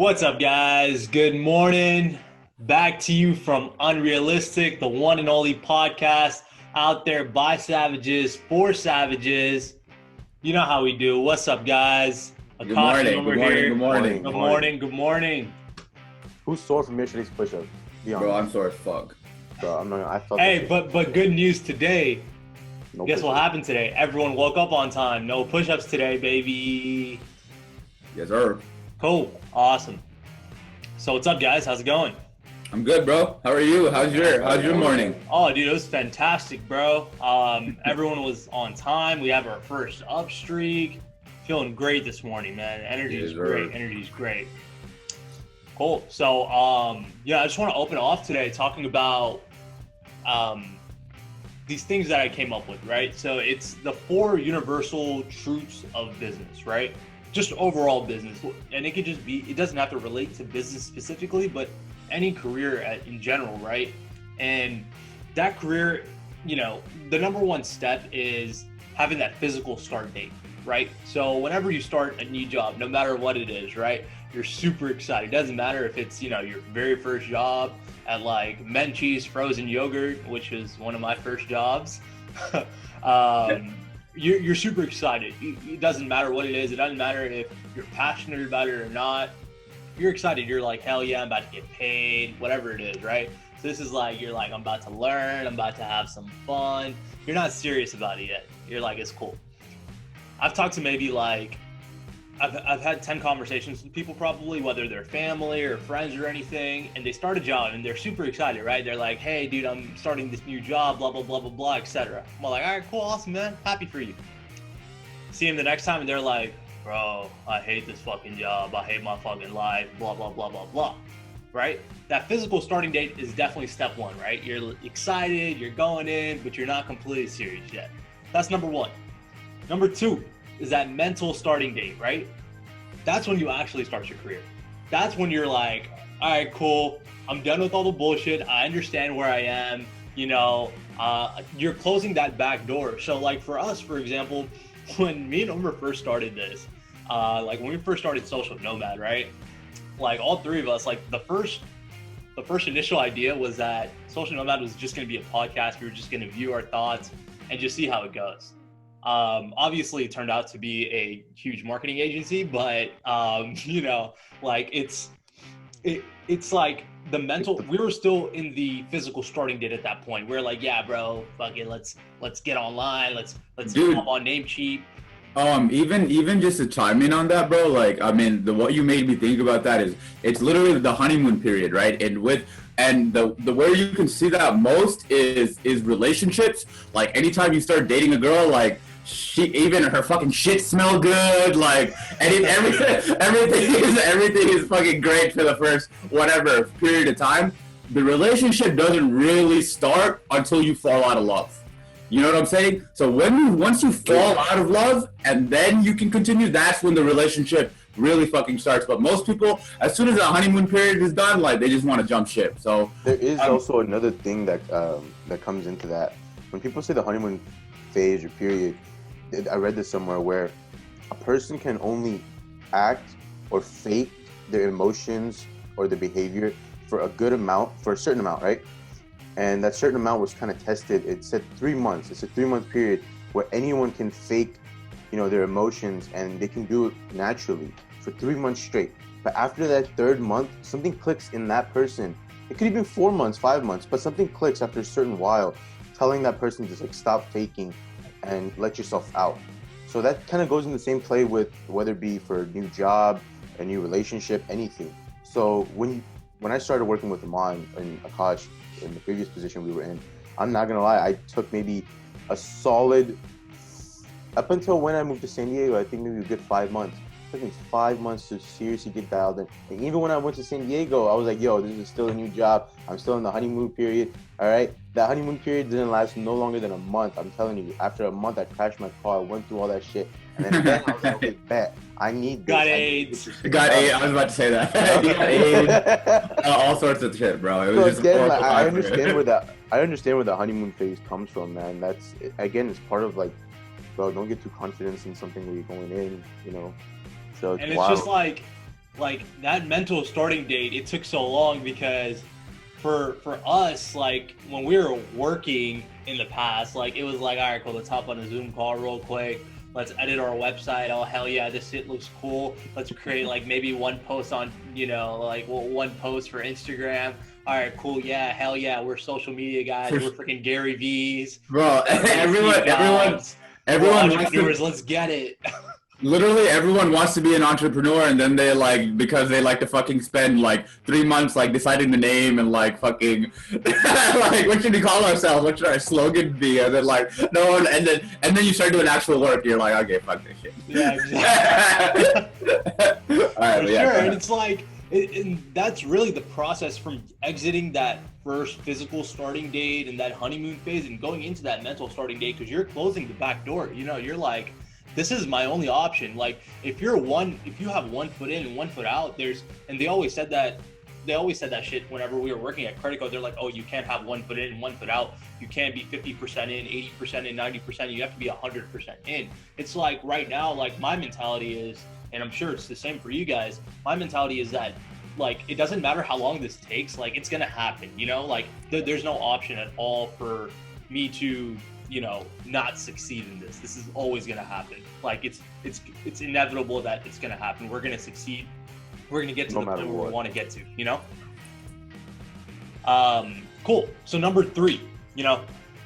What's up, guys? Good morning. Back to you from Unrlstc, the one and only podcast out there by savages for savages. You know how we do. What's up, guys? Good morning. Good morning. Good morning. Who's sore from yesterday's push-up? Bro, I'm sore as fuck. Bro, I'm not. I felt. Hey, but good news today. No Guess push-up. what happened today? Everyone woke up on time. No push-ups today, baby. Yes, sir. Cool. Awesome. So what's up, guys? How's it going? I'm good, bro. How are you? How's your morning? Oh, dude, it was fantastic, bro. Everyone was on time. We have our first up streak. Feeling great this morning, man. Energy is great. Energy's great. Cool. So, I just want to open off today talking about these things that I came up with, right? So it's the 4 universal truths of business, right? Just overall business. And it could just be, it doesn't have to relate to business specifically, but any career in general, right? And that career, the number one step is having that physical start date, right? So whenever you start a new job, no matter what it is, right? You're super excited. It doesn't matter if it's, your very first job at like Menchie's frozen yogurt, which is one of my first jobs. You're super excited. It doesn't matter what it is. It doesn't matter if you're passionate about it or not. You're excited. You're like, hell yeah, I'm about to get paid, whatever it is, right? So this is like, you're like, I'm about to learn. I'm about to have some fun. You're not serious about it yet. You're like, it's cool. I've talked to maybe like, I've had 10 conversations with people probably, whether they're family or friends or anything, and they start a job and they're super excited, right? They're like, hey, dude, I'm starting this new job, blah, blah, blah, blah, blah, etc. I'm like, all right, cool, awesome, man. Happy for you. See them the next time and they're like, bro, I hate this fucking job. I hate my fucking life, blah, blah, blah, blah, blah, right? That physical starting date is definitely step 1, right? You're excited, you're going in, but you're not completely serious yet. That's number 1. Number 2 is that mental starting date, right? That's when you actually start your career. That's when you're like, all right, cool. I'm done with all the bullshit. I understand where I am. You're closing that back door. So like for us, for example, when me and Umar first started this, like when we first started Social Nomad, right? Like all 3 of us, like the first initial idea was that Social Nomad was just going to be a podcast. We were just going to view our thoughts and just see how it goes. Obviously it turned out to be a huge marketing agency, but like it's like the mental, we were still in the physical starting date at that point. We're like, yeah, bro, fuck it. Let's get online. Let's hop on Namecheap. Even just to chime in on that, bro, like, I mean, what you made me think about that is it's literally the honeymoon period, right? And the where you can see that most is relationships. Like anytime you start dating a girl, like even her fucking shit smell good, like, and everything is fucking great for the first whatever period of time. The relationship doesn't really start until you fall out of love. You know what I'm saying? So once you fall out of love and then you can continue, that's when the relationship really fucking starts. But most people, as soon as the honeymoon period is done, like they just want to jump ship. So there is also another thing that comes into that. When people say the honeymoon phase or period, I read this somewhere where a person can only act or fake their emotions or their behavior for a certain amount, right? And that certain amount was kind of tested. It said 3 months. It's a 3-month period where anyone can fake, their emotions, and they can do it naturally for 3 months straight. But after that 3rd month, something clicks in that person. It could even 4 months, 5 months, but something clicks after a certain while, telling that person to just like stop faking and let yourself out. So that kind of goes in the same play with whether it be for a new job, a new relationship, anything. So when I started working with Iman in Akash, in the previous position we were in, I'm not gonna lie, I took maybe a solid, up until when I moved to San Diego, I think maybe a good 5 months. It took me 5 months to seriously get dialed in. And even when I went to San Diego, I was like, yo, this is still a new job. I'm still in the honeymoon period, all right? That honeymoon period didn't last no longer than a month. I'm telling you, after a month, I crashed my car, I went through all that shit. And then I was like, okay, bet, I need this. Got AIDS. Got AIDS. I was about to say that. You got AIDS. All sorts of shit, bro. It was so just again, like, I understand where the honeymoon phase comes from, man. That's, again, it's part of like, bro, don't get too confident in something where you're going in, So and it's just like, like that mental starting date, it took so long because for us, like when we were working in the past, like it was like, all right, cool, let's hop on a Zoom call real quick. Let's edit our website. Oh, hell yeah, this shit looks cool. Let's create like maybe one post on, like one post for Instagram. All right, cool. Yeah, hell yeah, we're social media guys. We're freaking Gary V's. Bro, everyone we're wants entrepreneurs. to, Let's get it. literally everyone wants to be an entrepreneur, and then they like, because they like to fucking spend like 3 months like deciding the name and like fucking like what should we call ourselves? What should our slogan be? And then like no one, and then you start doing actual work. You're like, okay, fuck this shit. Yeah, exactly. All right, For yeah, sure, and it's like, and that's really the process from exiting that first physical starting date and that honeymoon phase and going into that mental starting date, because you're closing the back door. You're like, this is my only option. Like if you have 1 foot in and 1 foot out, and they always said that shit whenever we were working at Credit Card. They're like, oh, you can't have 1 foot in and 1 foot out. You can't be 50% in, 80% in, 90%. You have to be 100% in. It's like right now, like my mentality is, and I'm sure it's the same for you guys, my mentality is that like it doesn't matter how long this takes, like it's gonna happen, like there's no option at all for me to not succeed in this. This is always gonna happen. Like it's inevitable that it's gonna happen. We're gonna succeed. We're gonna get to the point where we want to get to. Cool. So number 3,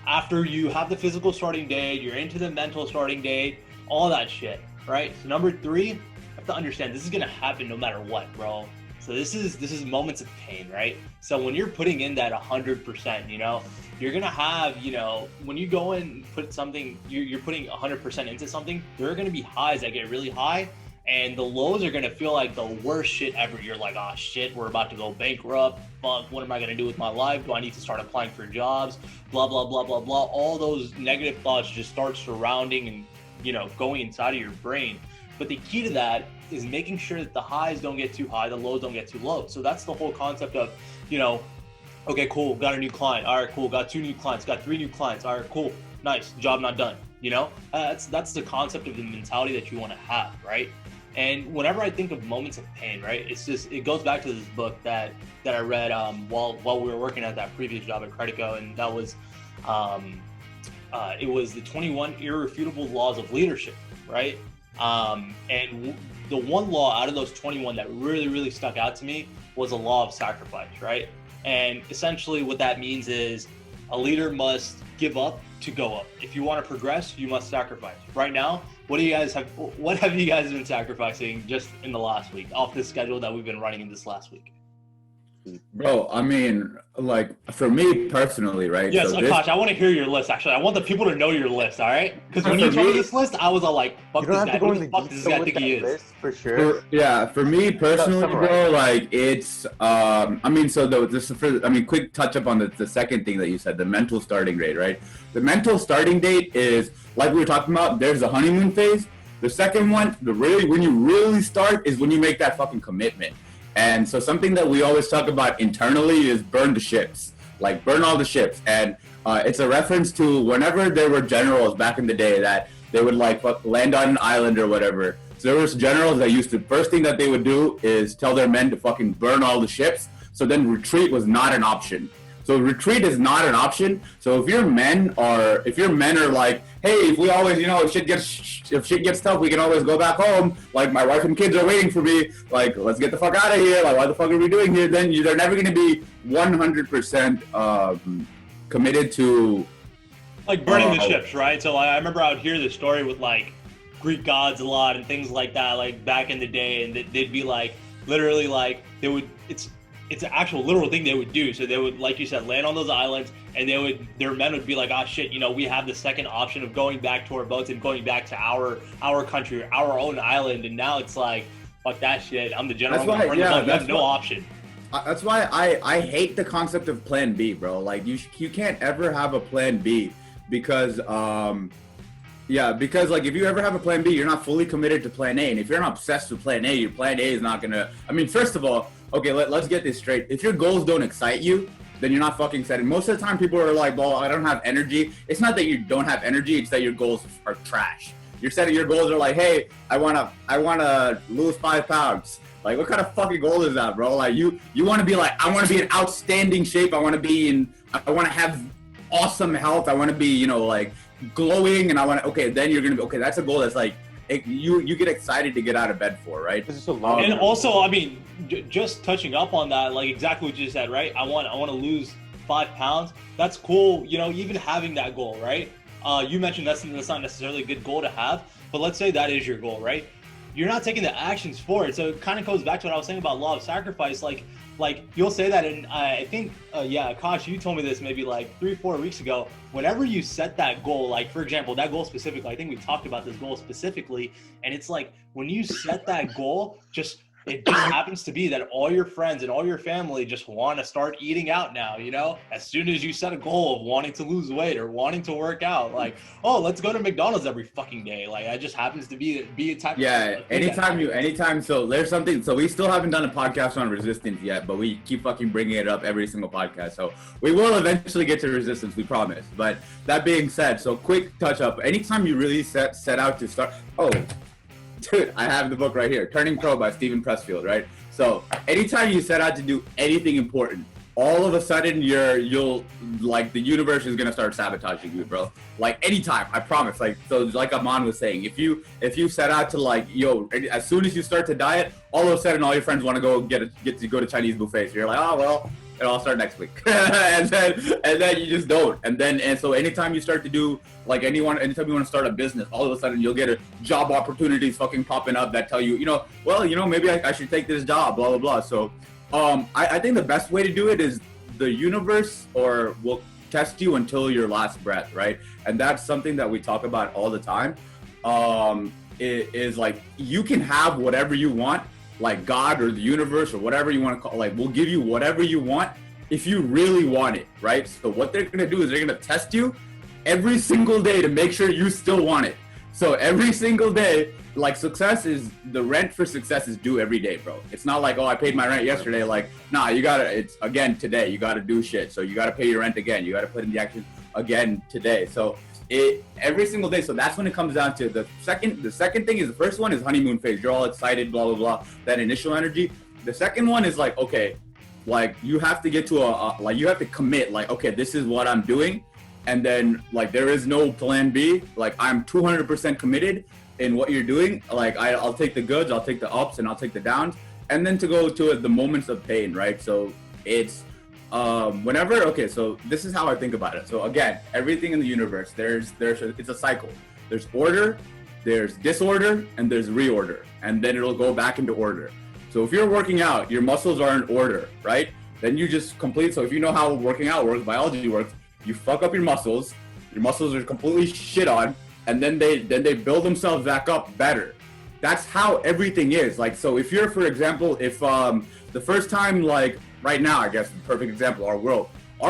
after you have the physical starting date, you're into the mental starting date, all that shit, right? So number 3, you have to understand this is gonna happen no matter what, bro. So this is moments of pain, right? So when you're putting in that 100%, you're gonna have, when you go and put something, you're putting 100% into something, there are gonna be highs that get really high, and the lows are gonna feel like the worst shit ever. You're like, oh shit, we're about to go bankrupt. Fuck, what am I gonna do with my life? Do I need to start applying for jobs? Blah, blah, blah, blah, blah. All those negative thoughts just start surrounding and, going inside of your brain. But the key to that is making sure that the highs don't get too high, the lows don't get too low. So that's the whole concept of, okay, cool, got a new client. All right, cool, got 2 new clients, got 3 new clients. All right, cool, nice, job not done. That's the concept of the mentality that you want to have, right? And whenever I think of moments of pain, right, it goes back to this book that I read while we were working at that previous job at Credico, and that was it was the 21 irrefutable laws of leadership, right? And the one law out of those 21 that really, really stuck out to me was a law of sacrifice, right? And essentially what that means is a leader must give up to go up. If you want to progress, you must sacrifice. Right now, what have you guys been sacrificing just in the last week off the schedule that we've been running in this last week? Bro, I mean, like for me personally, right? Yes, so Akash, I want to hear your list. Actually, I want the people to know your list. All right? Because when you told me this list, I was all like, "Fuck this guy! Who the fuck does this guy think he is?" For sure. For me personally, bro, like it's quick touch up on the second thing that you said, the mental starting rate, right? The mental starting date is like we were talking about. There's a honeymoon phase. The second one, when you really start, is when you make that fucking commitment. And so something that we always talk about internally is burn the ships, like burn all the ships. And it's a reference to whenever there were generals back in the day that they would like land on an island or whatever. So there was generals that first thing that they would do is tell their men to fucking burn all the ships. So then retreat was not an option. So retreat is not an option. So if your men are like, hey, if we always, if shit gets tough, we can always go back home. Like my wife and kids are waiting for me. Like, let's get the fuck out of here. Like, what the fuck are we doing here? Then they're never going to be 100% committed to like burning the ships, right? So I remember I would hear this story with like Greek gods a lot and things like that, like back in the day, and they'd be like, literally, like it's an actual literal thing they would do. So they would, like you said, land on those islands, and their men would be like, oh shit, we have the second option of going back to our boats and going back to our country, our own island. And now it's like, fuck that shit. I'm the general. You have no option. That's why I hate the concept of plan B, bro. Like you can't ever have a plan B because because like if you ever have a plan B, you're not fully committed to plan A. And if you're not obsessed with plan A, your plan A is not gonna, first of all, okay, let's get this straight. If your goals don't excite you, then you're not fucking setting. Most of the time people are like, well, I don't have energy. It's not that you don't have energy, it's that your goals are trash. You're setting your goals are like, hey, I wanna lose 5 pounds. Like, what kind of fucking goal is that, bro? Like, you want to be like, I want to be in outstanding shape. I want to have awesome health. I want to be, you know, like glowing, and then you're going to be, okay, that's a goal that's like, you get excited to get out of bed for, right? This is so long. And also, I mean, just touching up on that, like exactly what you just said, right? I want to lose 5 pounds. That's cool. You know, even having that goal, right? You mentioned that's not necessarily a good goal to have, but let's say that is your goal, right? You're not taking the actions for it. So it kind of goes back to what I was saying about law of sacrifice. Like you'll say that, and I think, Akash, you told me this maybe like 3-4 weeks ago. Whenever you set that goal, like for example, that goal specifically, I think we talked about this goal specifically, and it's like when you set that goal, it just happens to be that all your friends and all your family just want to start eating out now, you know? As soon as you set a goal of wanting to lose weight or wanting to work out, like, oh, let's go to McDonald's every fucking day. Like, that just happens to be a type of anytime. So there's something, so we still haven't done a podcast on resistance yet, but we keep fucking bringing it up every single podcast. So we will eventually get to resistance, we promise. But that being said, so quick touch up. Anytime you really set out to start, dude, I have the book right here, Turning Pro by Stephen Pressfield, right? So anytime you set out to do anything important, all of a sudden you'll like the universe is gonna start sabotaging you, bro. Like anytime, I promise. Like, so like Aman was saying, if you set out to like, as soon as you start to diet, all of a sudden all your friends want to go get to go to Chinese buffets. You're like, oh well, it'll all start next week. and then you just don't. And so anytime you start to do like anytime you want to start a business, all of a sudden you'll get a job opportunities fucking popping up that tell you, maybe I should take this job, blah, blah, blah. So I think the best way to do it is the universe will test you until your last breath, right? And that's something that we talk about all the time. It is like, you can have whatever you want, like God or the universe or whatever you want to call, like, will give you whatever you want if you really want it, right? So what they're gonna do is they're gonna test you every single day to make sure you still want it. So every single day, like the rent for success is due every day, bro. It's not like, oh, I paid my rent yesterday. Like, nah, it's again today. You gotta do shit. So you gotta pay your rent again. You gotta put in the action again today. So every single day. So that's when it comes down to the second thing is, the first one is honeymoon phase. You're all excited, blah, blah, blah, that initial energy. The second one is like, okay, like you have to get to you have to commit, like, okay, this is what I'm doing. And then like, there is no plan B. Like, I'm 200% committed in what you're doing. Like, I'll take the goods, I'll take the ups, and I'll take the downs. And then to go to the moments of pain, right? So it's, so this is how I think about it. So again, everything in the universe, it's a cycle. There's order, there's disorder, and there's reorder. And then it'll go back into order. So if you're working out, your muscles are in order, right? Then you just complete. So if you know how working out works, biology works, you fuck up your muscles are completely shit on, and then they build themselves back up better. That's how everything is. Like, so if you're, for example, if the first time, like right now, I guess the perfect example, our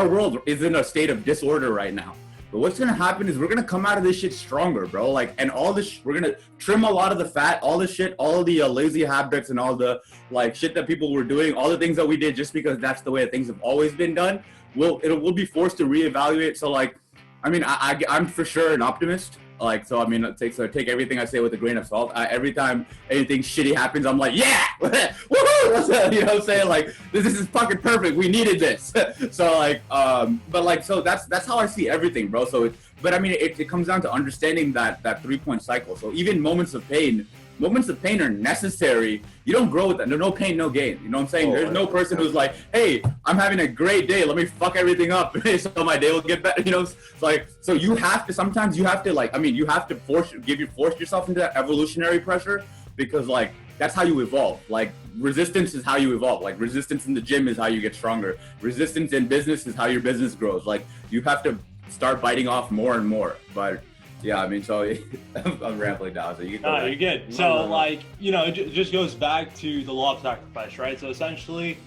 world is in a state of disorder right now. But what's gonna happen is we're gonna come out of this shit stronger, bro. Like, and all this, we're gonna trim a lot of the fat, all the shit, all of the lazy habits and all the like shit that people were doing, all the things that we did just because that's the way things have always been done. We'll be forced to reevaluate. So like, I mean, I'm for sure an optimist. Like, so I mean, take everything I say with a grain of salt. Every time anything shitty happens, I'm like, yeah, woohoo! You know what I'm saying? Like, this is fucking perfect. We needed this. So like, but like, so that's how I see everything, bro. So, but I mean, it comes down to understanding that 3-point cycle. So even moments of pain are necessary. You don't grow with that. No pain, no gain. You know what I'm saying? There's no person who's like, hey, I'm having a great day. Let me fuck everything up so my day will get better. You know, it's like, so you have to, sometimes you have to like, I mean, you have to force yourself into that evolutionary pressure, because like, that's how you evolve. Like, resistance is how you evolve. Like, resistance in the gym is how you get stronger. Resistance in business is how your business grows. Like, you have to start biting off more and more. But yeah, I mean, so I'm rambling now, so you can go you're good. So, like, you know, it just goes back to the law of sacrifice, right? So essentially,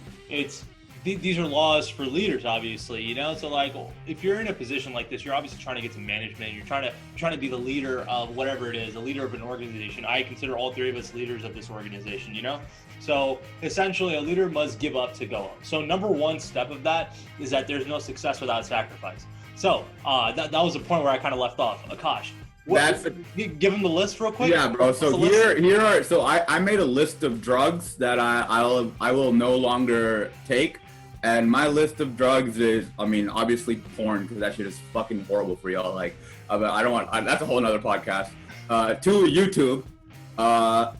these are laws for leaders, obviously, you know? So, like, if you're in a position like this, you're obviously trying to get to management. You're trying to be the leader of whatever it is, the leader of an organization. I consider all three of us leaders of this organization, you know? So, essentially, a leader must give up to go up. So, number one step of that is that there's no success without sacrifice. So that was the point where I kind of left off. Akash, Give them the list real quick. Yeah, bro. So here are. So I made a list of drugs that I will no longer take, and my list of drugs is, I mean, obviously porn, because that shit is fucking horrible for y'all. Like, I don't want. That's a whole nother podcast. 2, YouTube,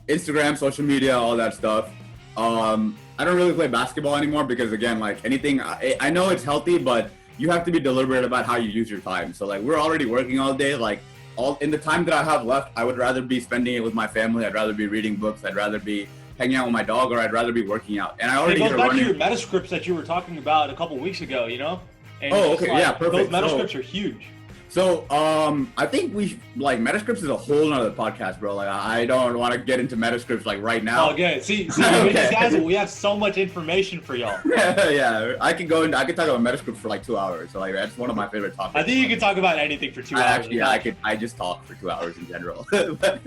Instagram, social media, all that stuff. I don't really play basketball anymore because, again, like anything, I know it's healthy, but you have to be deliberate about how you use your time. So like, we're already working all day. Like, all in the time that I have left, I would rather be spending it with my family. I'd rather be reading books. I'd rather be hanging out with my dog, or I'd rather be working out. And I already it goes back to your metascripts that you were talking about a couple weeks ago, you know? And okay, like, yeah, perfect. Those metascripts are huge. So, I think metascripts is a whole nother podcast, bro. Like, I don't want to get into metascripts like right now. Okay, see, okay. Guys, we have so much information for y'all. Yeah, I could talk about metascripts for like 2 hours. So like, that's one of my favorite topics. I think you can talk about anything for 2 hours. Actually, yeah, I just talk for 2 hours in general. But,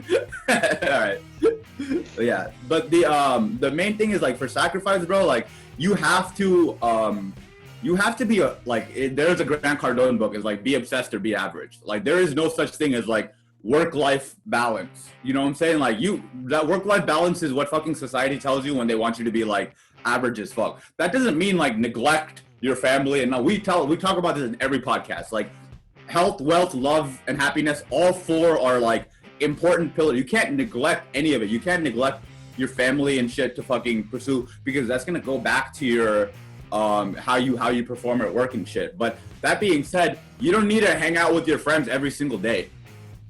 all right. Yeah, but the main thing is, like, for sacrifice, bro. Like, you have to be there's a Grant Cardone book, is like, be obsessed or be average. Like, there is no such thing as like work-life balance. You know what I'm saying? Like, that work-life balance is what fucking society tells you when they want you to be like average as fuck. That doesn't mean like neglect your family. And now we talk about this in every podcast. Like, health, wealth, love, and happiness, all 4 are like important pillars. You can't neglect any of it. You can't neglect your family and shit to fucking pursue, because that's gonna go back to your how you perform at work and shit. But that being said, you don't need to hang out with your friends every single day.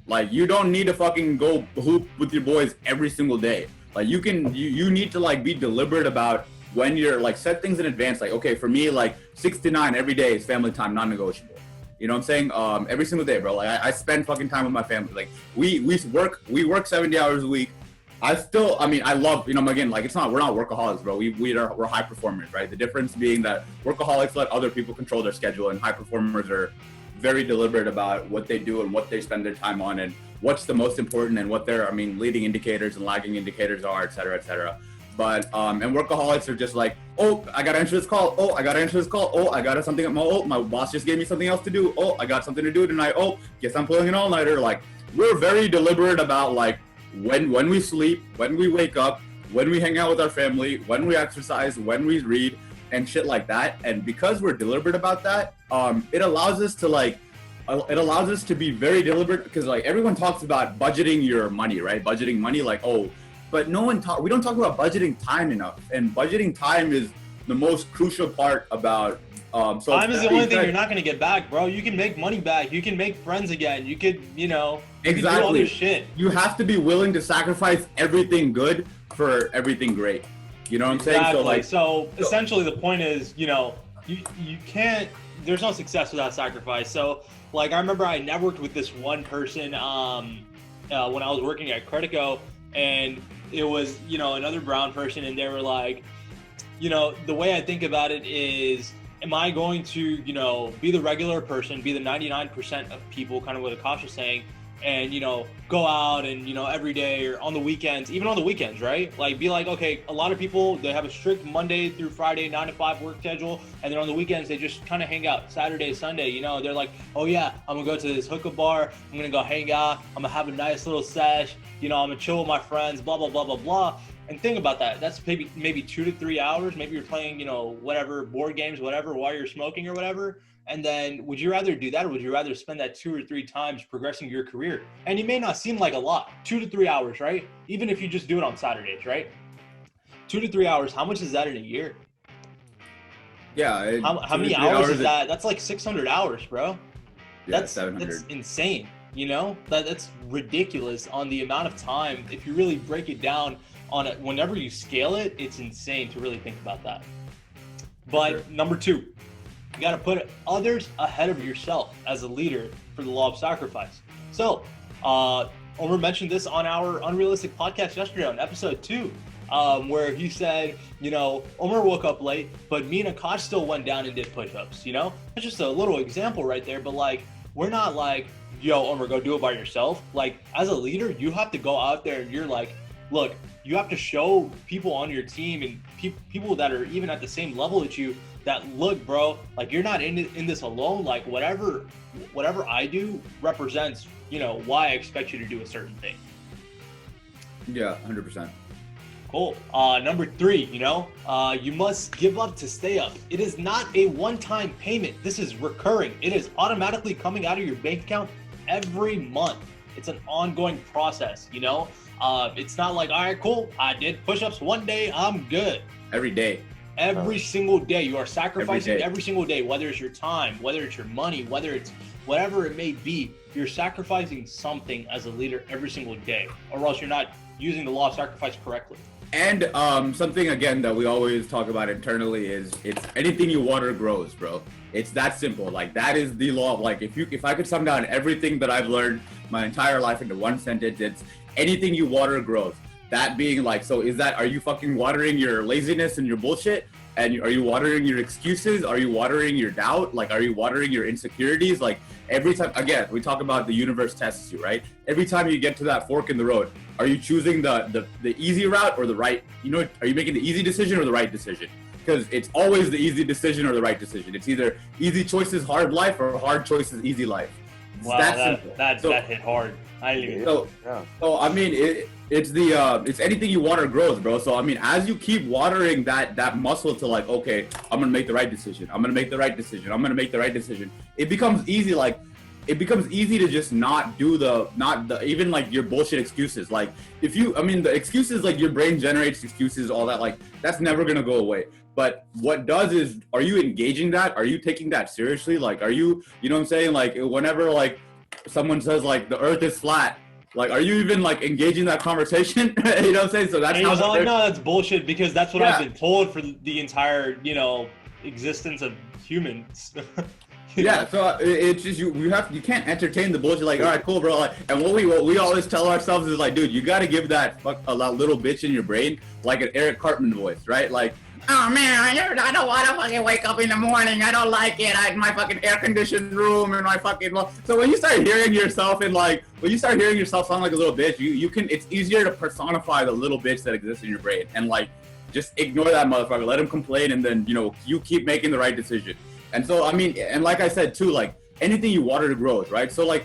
Like, you don't need to fucking go hoop with your boys every single day. Like, you need to like be deliberate about when you're like, set things in advance. Like, okay, for me, like 6 to 9 every day is family time, non-negotiable. You know what I'm saying? Every single day, bro. Like, I spend fucking time with my family. Like, we work 70 hours a week. I love, again, like, we're not workaholics, bro. We're high performers, right? The difference being that workaholics let other people control their schedule, and high performers are very deliberate about what they do and what they spend their time on, and what's the most important, and what their, leading indicators and lagging indicators are, et cetera, et cetera. But, and workaholics are just like, oh, I gotta answer this call. Oh, I gotta answer this call. Oh, I got something. My boss just gave me something else to do. Oh, I got something to do tonight. Oh, guess I'm pulling an all-nighter. Like, we're very deliberate about, like, when we sleep, when we wake up, when we hang out with our family, when we exercise, when we read, and shit like that. And because we're deliberate about that, it allows us to be very deliberate, because like, everyone talks about budgeting your money, right? Budgeting money, like, oh, but we don't talk about budgeting time enough. And budgeting time is the most crucial part about time is the only thing you're not going to get back, bro. You can make money back. You can make friends again. You could, exactly. You can do all this shit. You have to be willing to sacrifice everything good for everything great. You know what I'm saying? Exactly. So essentially the point is, you can't, there's no success without sacrifice. So like, I remember I networked with this one person when I was working at Credico, and it was, another brown person, and they were like, the way I think about it is, am I going to, be the regular person, be the 99% of people, kind of what Akash was saying, and, go out and, every day or on the weekends, even on the weekends, right? Like, be like, okay, a lot of people, they have a strict Monday through Friday, 9 to 5 work schedule. And then on the weekends, they just kind of hang out Saturday, Sunday, they're like, oh yeah, I'm gonna go to this hookah bar. I'm gonna go hang out. I'm gonna have a nice little sesh. I'm gonna chill with my friends, blah, blah, blah, blah, blah. And think about that. That's maybe 2 to 3 hours. Maybe you're playing, whatever, board games, whatever, while you're smoking or whatever. And then would you rather do that, or would you rather spend that 2 or 3 times progressing your career? And it may not seem like a lot, 2 to 3 hours, right? Even if you just do it on Saturdays, right? 2 to 3 hours, how much is that in a year? Yeah. How many hours is that? That's like 600 hours, bro. Yeah, 700. That's insane, That's ridiculous on the amount of time. If you really break it down on it, whenever you scale it, it's insane to really think about that. But sure. Number 2, you got to put others ahead of yourself as a leader for the law of sacrifice. So, Omer mentioned this on our Unrealistic podcast yesterday on episode 2, where he said, Omer woke up late, but me and Akash still went down and did push-ups, That's just a little example right there, but like, we're not like, yo, Omer, go do it by yourself. Like, as a leader, you have to go out there and you're like, look, you have to show people on your team and people that are even at the same level as you, that, look, bro, like you're not in this alone. Like whatever I do represents, you know, why I expect you to do a certain thing. Yeah, 100%. Cool. Number 3, you know, you must give up to stay up. It is not a one-time payment. This is recurring. It is automatically coming out of your bank account every month. It's an ongoing process, you know. It's not like, all right, cool, I did push-ups one day, I'm good. Every day. Every single day, you are sacrificing every single day, whether it's your time, whether it's your money, whether it's whatever it may be, you're sacrificing something as a leader every single day, or else you're not using the law of sacrifice correctly. And something again that we always talk about internally is it's anything you water grows, bro. It's that simple. Like that is the law of like if I could sum down everything that I've learned my entire life into one sentence, it's anything you water grows. That being like, so are you fucking watering your laziness and your bullshit? And are you watering your excuses? Are you watering your doubt? Like, are you watering your insecurities? Like every time, again, we talk about the universe tests you, right? Every time you get to that fork in the road, are you choosing the easy route or the right, you know, are you making the easy decision or the right decision? Because it's always the easy decision or the right decision. It's either easy choices, hard life, or hard choices, easy life. It's wow, that hit hard. So I mean, it's anything you water grows, bro. So I mean, as you keep watering that muscle to like, okay, I'm gonna make the right decision. I'm gonna make the right decision. I'm gonna make the right decision. It becomes easy. Like, it becomes easy to just not do even like your bullshit excuses. Like the excuses, like your brain generates excuses, all that. Like that's never gonna go away. But what does is, are you engaging that? Are you taking that seriously? Like, are you know what I'm saying? Like whenever like someone says like the earth is flat, like are you even like engaging that conversation? You know what I'm saying? So that's how like, no, that's bullshit, because that's what I've been told for the entire, you know, existence of humans. Yeah, so it's just you can't entertain the bullshit. Like, all right, cool, bro. Like, and what we always tell ourselves is like, dude, you got to give that little bitch in your brain like an Eric Cartman voice, right? Like, oh man, I don't want to fucking wake up in the morning. I don't like it. I my fucking air conditioned room and my fucking. So when you start hearing yourself sound like a little bitch, you can. It's easier to personify the little bitch that exists in your brain and like just ignore that motherfucker. Let him complain, and then you keep making the right decision. And so I mean, and like I said too, like anything you water grows, right? So like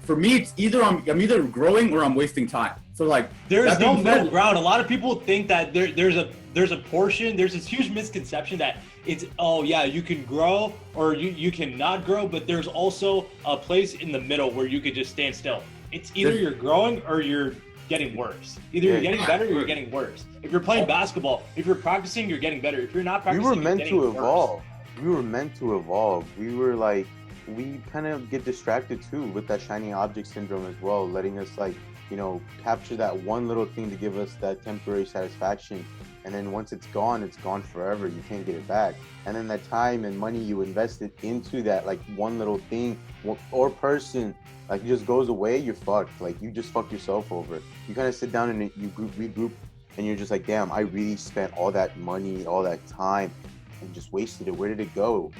for me, it's either I'm either growing or I'm wasting time. So like there's no middle ground. A lot of people think that there's a portion, there's this huge misconception that it's, oh yeah, you can grow or you cannot grow, but there's also a place in the middle where you could just stand still. It's either you're growing or you're getting worse. Either you're getting better or you're getting worse. If you're playing basketball, if you're practicing, you're getting better. If you're not practicing, we were meant to evolve. Worse. We were meant to evolve. We kind of get distracted too with that shiny object syndrome as well, letting us like, capture that one little thing to give us that temporary satisfaction. And then once it's gone forever. You can't get it back. And then that time and money you invested into that like one little thing or person, like, just goes away, you're fucked. Like, you just fucked yourself over. You kind of sit down and you regroup, and you're just like, damn, I really spent all that money, all that time, and just wasted it. Where did it go?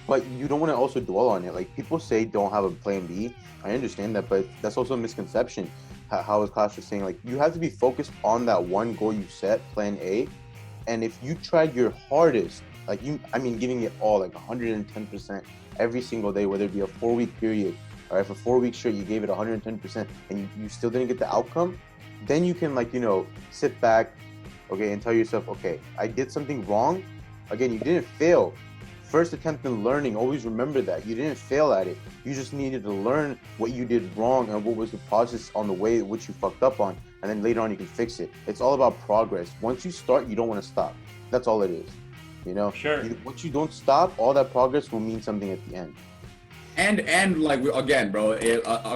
But you don't want to also dwell on it. Like, people say don't have a plan B. I understand that, but that's also a misconception. How his class was saying, like, you have to be focused on that one goal you set, plan A. And if you tried your hardest, like giving it all, like 110% every single day, whether it be a 4-week period, or if a 4 week straight you gave it 110% and you still didn't get the outcome, then you can sit back, okay, and tell yourself, okay, I did something wrong. Again, you didn't fail. First attempt in learning, always remember that. You didn't fail at it. You just needed to learn what you did wrong and what was the process on the way which you fucked up on. And then later on you can fix it. It's all about progress. Once you start, you don't want to stop. That's all it is. Sure. Once you don't stop, all that progress will mean something at the end. And like, again, bro,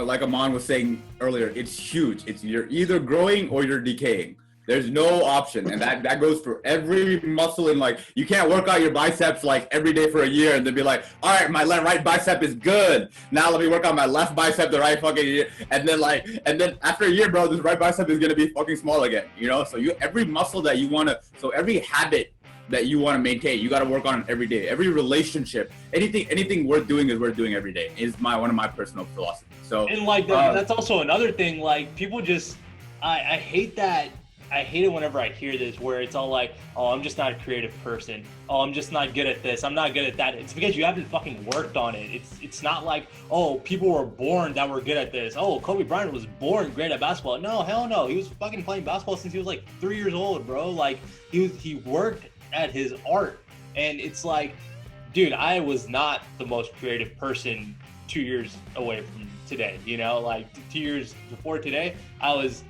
like Aman was saying earlier, it's huge. You're either growing or you're decaying. There's no option, and that goes for every muscle. And like, you can't work out your biceps like every day for a year and then be like, all right, my right bicep is good. Now let me work on my left bicep the right fucking year. And then after a year, bro, this right bicep is gonna be fucking small again. So every muscle that you wanna, so every habit that you want to maintain, you got to work on it every day. Every relationship, anything worth doing is worth doing every day. Is one of my personal philosophies. So and like that's also another thing. Like, people just, I hate that I hate it whenever I hear this where it's all like, oh, I'm just not a creative person. Oh, I'm just not good at this. I'm not good at that. It's because you haven't fucking worked on it. It's not like, oh, people were born that were good at this. Oh, Kobe Bryant was born great at basketball. No, hell no. He was fucking playing basketball since he was like 3 years old, bro. Like he worked at his art. And it's like, dude, I was not the most creative person 2 years away from today, you know, like 2 years before today, I was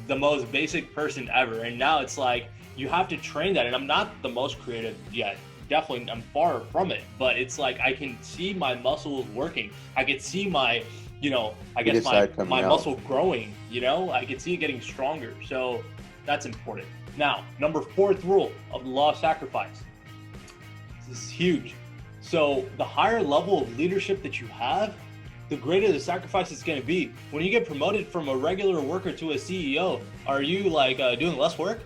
the most basic person ever. And now it's like, you have to train that. And I'm not the most creative yet. Definitely, I'm far from it. But it's like, I can see my muscles working. I can see my, you know, I guess my muscle growing, you know, I can see it getting stronger. So that's important. Now, number 4th rule of the law of sacrifice. This is huge. So the higher level of leadership that you have, the greater the sacrifice is going to be. When you get promoted from a regular worker to a CEO, are you like doing less work?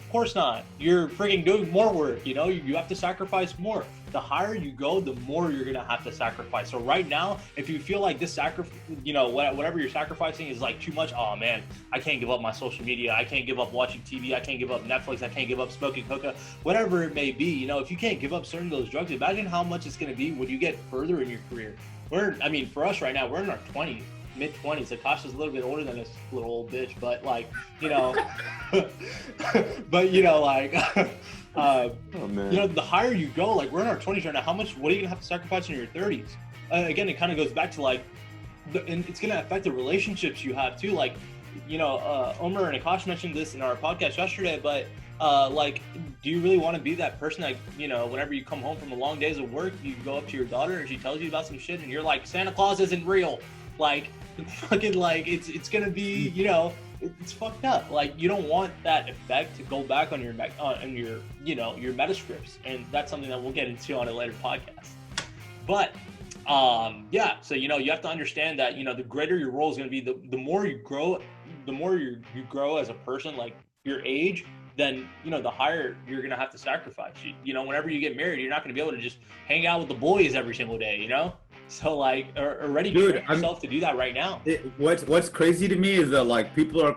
Of course not. You're freaking doing more work. You know, you have to sacrifice more. The higher you go, the more you're going to have to sacrifice. So right now, if you feel like this sacrifice, you know, whatever you're sacrificing is like too much, oh man, I can't give up my social media. I can't give up watching TV. I can't give up Netflix. I can't give up smoking hookah, whatever it may be. You know, if you can't give up certain of those drugs, imagine how much it's going to be when you get further in your career. I mean, for us right now, we're in our 20s, mid-20s. Akasha's a little bit older than this little old bitch, but like, you know, but you know, like, oh, man. you know, the higher you go, like we're in our 20s right now, what are you gonna have to sacrifice in your 30s? Again, it kind of goes back to like, and it's gonna affect the relationships you have too. Like, you know, Omar and Akash mentioned this in our podcast yesterday, but like, do you really want to be that person that, you know, whenever you come home from a long days of work, you go up to your daughter and she tells you about some shit and you're like, Santa Claus isn't real. Like, fucking, like, it's gonna be, you know, it's fucked up. Like, you don't want that effect to go back on your, you know, your metascripts. And that's something that we'll get into on a later podcast. But, yeah, so, you know, you have to understand that, you know, the greater your role is going to be, the more you grow, the more you grow as a person, like your age, then, you know, the higher you're going to have to sacrifice. You know, whenever you get married, you're not going to be able to just hang out with the boys every single day, you know? So, like, already train yourself to do that right now. What's crazy to me is that, like, people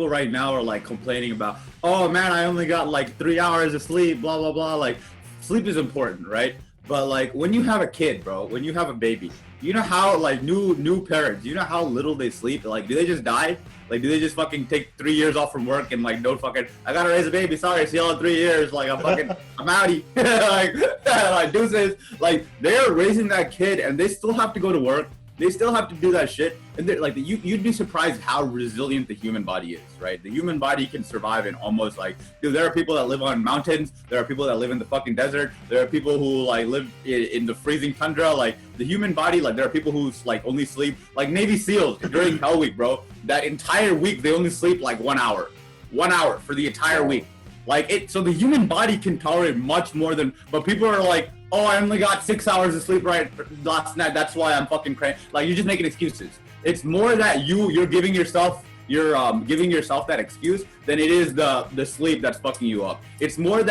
right now are, like, complaining about, oh, man, I only got, like, 3 hours of sleep, blah, blah, blah. Like, sleep is important, right? But, like, when you have a kid, bro, when you have a baby, you know how, like, new parents, you know how little they sleep? Like, do they just die? Like, do they just fucking take 3 years off from work and, like, don't fucking, I gotta raise a baby, sorry, see y'all in 3 years, like, I'm outie. like, deuces. Like, they're raising that kid and they still have to go to work. They still have to do that shit. And like, you'd be surprised how resilient the human body is, right? The human body can survive in almost, like, dude, there are people that live on mountains. There are people that live in the fucking desert. There are people who, like, live in the freezing tundra. Like, the human body, like, there are people who, like, only sleep, like, Navy SEALs during Hell Week, bro. That entire week, they only sleep, like, 1 hour. 1 hour for the entire week. Like, so the human body can tolerate much more than, but people are like, oh, I only got 6 hours of sleep last night, that's why I'm fucking crazy. Like, you're just making excuses. It's more that you're giving yourself that excuse than it is the sleep that's fucking you up. It's more of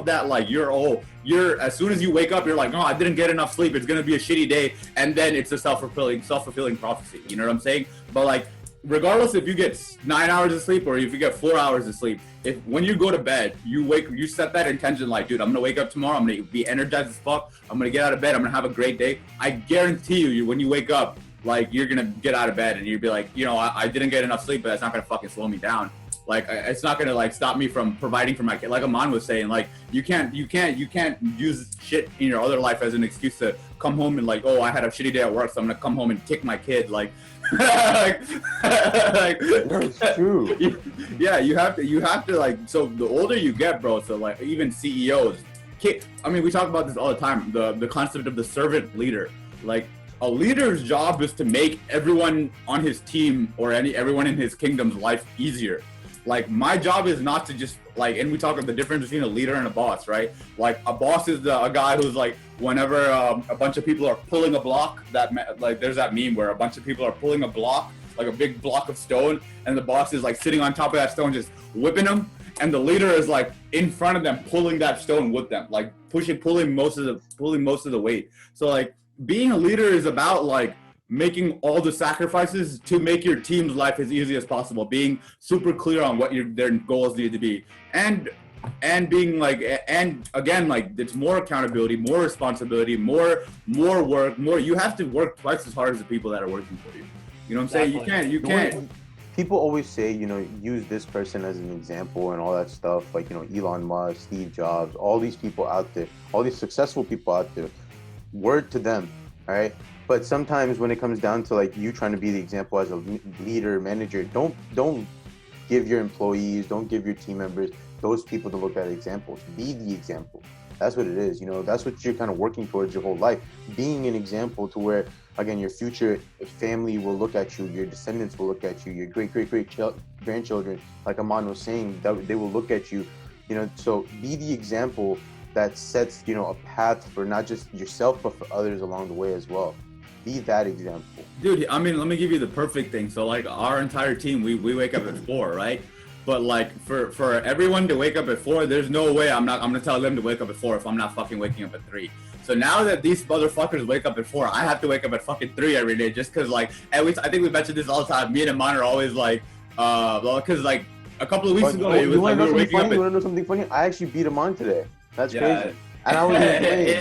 that, like, you're as soon as you wake up, you're like, oh, I didn't get enough sleep, it's gonna be a shitty day, and then it's a self-fulfilling prophecy. You know what I'm saying? But, like, regardless if you get 9 hours of sleep or if you get 4 hours of sleep, if when you go to bed, you set that intention, like, dude, I'm gonna wake up tomorrow, I'm gonna be energized as fuck, I'm gonna get out of bed, I'm gonna have a great day. I guarantee you, when you wake up, like, you're gonna get out of bed and you'll be like, you know, I didn't get enough sleep, but that's not gonna fucking slow me down. Like, it's not gonna, like, stop me from providing for my kid. Like Aman was saying, like, you can't use shit in your other life as an excuse to come home and, like, oh, I had a shitty day at work, so I'm gonna come home and kick my kid. Like, like, that's true. Yeah, you have to, like, so the older you get, bro, so, like, even CEOs, I mean, we talk about this all the time, the concept of the servant leader. Like, a leader's job is to make everyone on his team or everyone in his kingdom's life easier. Like, my job is not to just, like, and we talk about the difference between a leader and a boss, right? Like, a boss is a guy who's, like, whenever a bunch of people are pulling a block, like, there's that meme where a bunch of people are pulling a block, like a big block of stone, and the boss is, like, sitting on top of that stone just whipping them, and the leader is, like, in front of them pulling that stone with them, like, pulling most of the weight. So, like, being a leader is about, like, making all the sacrifices to make your team's life as easy as possible, being super clear on what their goals need to be, and being like, and again, like, it's more accountability, more responsibility, more work, you have to work twice as hard as the people that are working for you. You know what I'm saying? You can't. People always say, use this person as an example and all that stuff. Like, Elon Musk, Steve Jobs, all these people out there, all these successful people out there, word to them, all right? But sometimes when it comes down to like you trying to be the example as a leader, manager, don't give your employees, don't give your team members those people to look at examples. Be the example. That's what it is. That's what you're kind of working towards your whole life. Being an example to where, again, your future family will look at you, your descendants will look at you, your great grandchildren, like Aman was saying, that they will look at you. So be the example that sets, a path for not just yourself, but for others along the way as well. Be that example. Dude, I mean, let me give you the perfect thing. So like our entire team, we wake up at 4, right? But like for everyone to wake up at 4, there's no way I'm gonna tell them to wake up at 4 if I'm not fucking waking up at 3. So now that these motherfuckers wake up at 4, I have to wake up at fucking 3 every day, just cause like, at least I think we mentioned this all the time. Me and Aman are always like, cause like a couple of weeks ago, it was like we were waking up. You wanna know something funny? I actually beat Aman today. That's crazy. And I was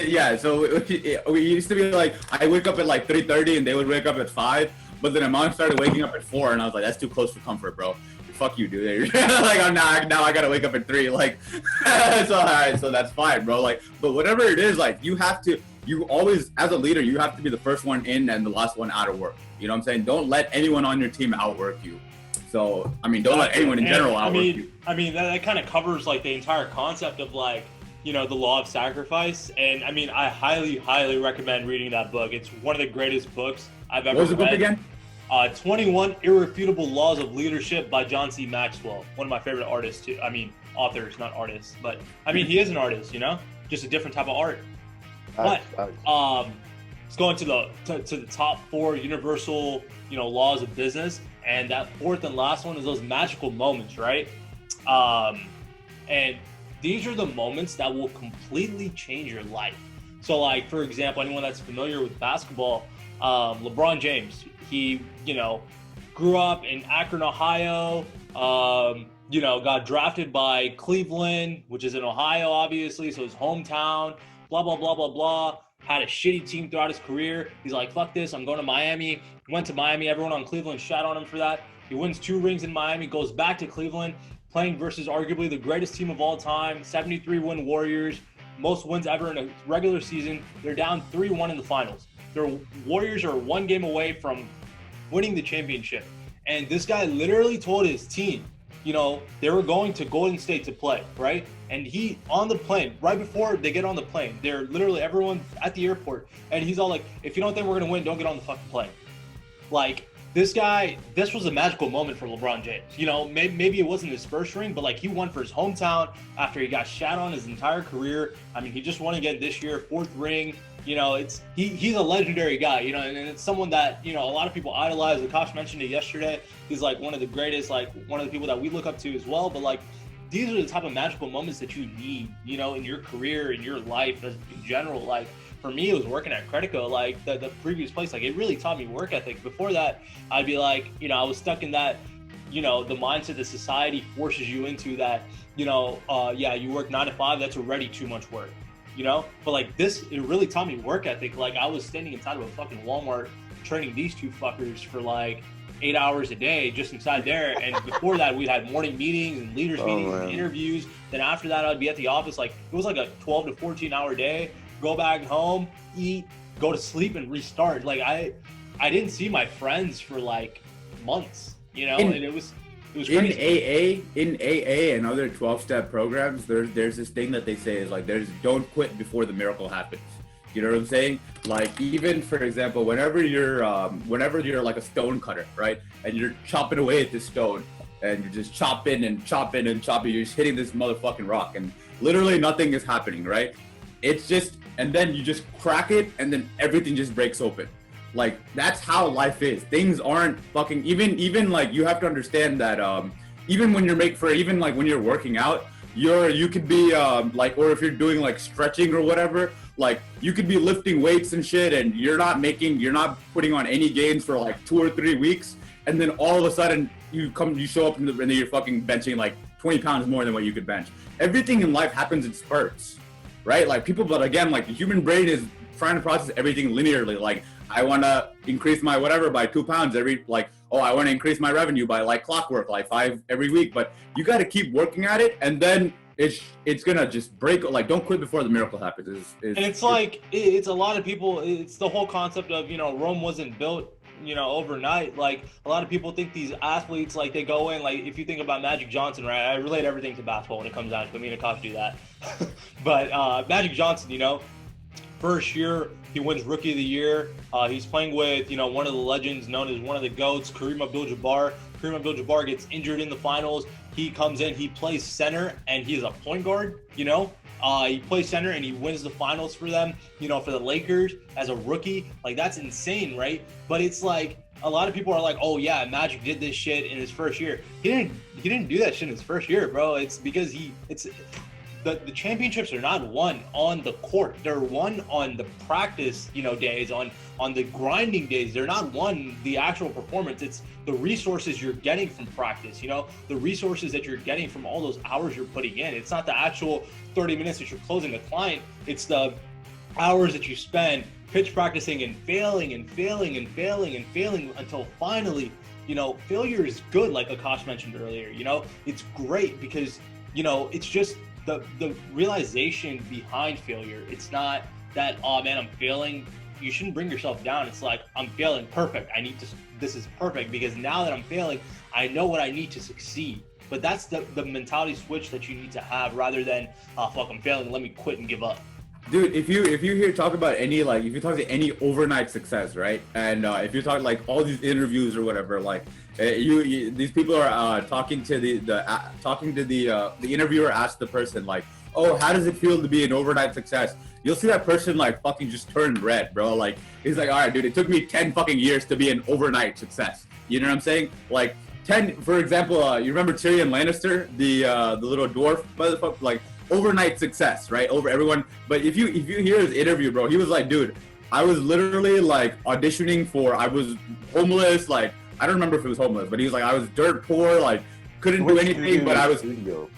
yeah, so we used to be like, I wake up at like 3:30 and they would wake up at 5, but then Aman started waking up at 4 and I was like, that's too close for comfort, bro. Fuck you, dude. Like, now I gotta wake up at 3. Like, it's all right, so that's fine, bro. Like, but whatever it is, like, you always, as a leader, you have to be the first one in and the last one out of work. You know what I'm saying? Don't let anyone on your team outwork you. So, I mean, don't let anyone in general outwork you. I mean, that kind of covers, like, the entire concept of, like, the law of sacrifice. And, I mean, I highly, highly recommend reading that book. It's one of the greatest books I've ever read. What was the book again? 21 Irrefutable Laws of Leadership by John C. Maxwell. One of my favorite artists, too. I mean, authors, not artists. But, I mean, he is an artist, just a different type of art. But, let's go into the top 4 universal, laws of business. And that 4th and last one is those magical moments, right? And these are the moments that will completely change your life. So, like, for example, anyone that's familiar with basketball, LeBron James, he, grew up in Akron, Ohio, got drafted by Cleveland, which is in Ohio, obviously, so his hometown, blah, blah, blah, blah, blah. Had a shitty team throughout his career. He's like, fuck this, I'm going to Miami. Went to Miami. Everyone on Cleveland shat on him for that. He wins 2 rings in Miami, goes back to Cleveland, playing versus arguably the greatest team of all time, 73-win Warriors, most wins ever in a regular season. They're down 3-1 in the finals. Their Warriors are 1 game away from winning the championship. And this guy literally told his team, they were going to Golden State to play, right? And he, on the plane, right before they get on the plane, they're literally everyone at the airport. And he's all like, if you don't think we're going to win, don't get on the fucking plane. Like, this was a magical moment for LeBron James. Maybe it wasn't his first ring, but like, he won for his hometown after he got shat on his entire career. I mean, he just won again this year, 4th ring. He's a legendary guy, and it's someone that, a lot of people idolize. Akash mentioned it yesterday. He's like one of the greatest, like one of the people that we look up to as well. But like, these are the type of magical moments that you need, in your career, in your life in general. Like, for me, it was working at Credico, like the previous place. Like, it really taught me work ethic. Before that, I'd be like, I was stuck in that, the mindset that society forces you into that, you work 9 to 5, that's already too much work. But like this, it really taught me work ethic. Like, I was standing inside of a fucking Walmart training these 2 fuckers for like 8 hours a day just inside there. And before that, we'd had morning meetings and leaders meetings and interviews. Then after that, I'd be at the office. Like, it was like a 12 to 14 hour day, go back home, eat, go to sleep and restart. Like, I didn't see my friends for like months, and it was crazy. In AA and other 12-step programs, there's this thing that they say is like, don't quit before the miracle happens. You know what I'm saying? Like, even for example, whenever you're like a stone cutter, right? And you're chopping away at this stone and you're just chopping and chopping and chopping, you're just hitting this motherfucking rock and literally nothing is happening, right? It's just, and then you just crack it and then everything just breaks open. Like, that's how life is. Things aren't fucking, even like, you have to understand that even when when you're working out, you could be like, or if you're doing like stretching or whatever, Like you could be lifting weights and shit, and you're not putting on any gains for like 2 or 3 weeks, and then all of a sudden you show up and then you're fucking benching like 20 pounds more than what you could bench. Everything in life happens in spurts, right? Like but again, like the human brain is trying to process everything linearly. Like I want to increase my whatever by 2 pounds every, like, oh, I want to increase my revenue by like clockwork, like 5 every week. But you got to keep working at it, and then it's gonna just break. Like, don't quit before the miracle happens. And it's like it's a lot of people. It's the whole concept of, you know, Rome wasn't built, you know, overnight. Like a lot of people think these athletes, like they go in, like if you think about Magic Johnson, right? I relate everything to basketball when it comes down to it. Me and Akash do that. But Magic Johnson, you know, first year he wins Rookie of the Year. He's playing with, you know, one of the legends known as one of the GOATs, Kareem Abdul-Jabbar. Kareem Abdul-Jabbar gets injured in the finals. He comes in, he plays center, and he's a point guard, you know? He plays center and he wins the finals for them, you know, for the Lakers as a rookie. Like, that's insane, right? But it's like, a lot of people are like, oh yeah, Magic did this shit in his first year. He didn't do that shit in his first year, bro. It's because the championships are not won on the court. They're won on the practice, you know, days, on the grinding days. They're not won the actual performance. It's the resources you're getting from practice, you know, the resources that you're getting from all those hours you're putting in. It's not the actual 30 minutes that you're closing a client. It's the hours that you spend pitch practicing and failing and failing and failing and failing until finally, you know, failure is good, like Akash mentioned earlier. You know, it's great because, you know, it's just the realization behind failure. It's not that, oh man, I'm failing. You shouldn't bring yourself down. It's like, I'm failing, perfect. This is perfect because now that I'm failing, I know what I need to succeed. But that's the mentality switch that you need to have, rather than, oh fuck, I'm failing, let me quit and give up. Dude, if you hear talk about any, like, if you talk to any overnight success, right, and if you talk like all these interviews or whatever, like these people are talking to the interviewer asked the person like, oh, how does it feel to be an overnight success? You'll see that person like fucking just turn red, bro. Like he's like, all right, dude, it took me 10 fucking years to be an overnight success. You know what I'm saying? Like 10, for example, you remember Tyrion Lannister, the little dwarf motherfucker, like. Overnight success, right? Over everyone. But if you hear his interview, bro, he was like, dude, I was literally like auditioning I was homeless, like I don't remember if it was homeless, but he was like, I was dirt poor, like couldn't do anything, but I was studio.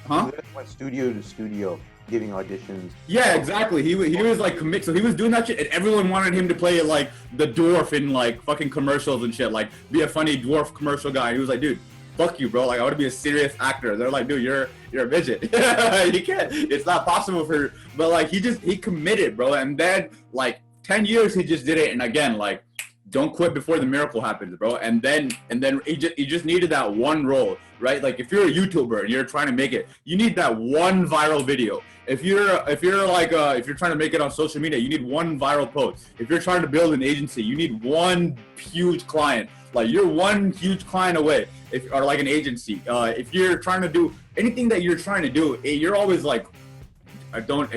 Huh? He went studio to studio giving auditions. Yeah, exactly. He was like commit, so he was doing that shit, and everyone wanted him to play like the dwarf in like fucking commercials and shit, like be a funny dwarf commercial guy. And he was like, dude, fuck you, bro. Like I want to be a serious actor. They're like, dude, you're a midget. You can't. It's not possible for. But like he committed, bro. And then like 10 years he just did it. And again, like, don't quit before the miracle happens, bro. And then he just needed that one role, right? Like if you're a YouTuber and you're trying to make it, you need that one viral video. If you're trying to make it on social media, you need one viral post. If you're trying to build an agency, you need one huge client. Like you're one huge client away, or like an agency. If you're trying to do anything that you're trying to do, you're always like, don't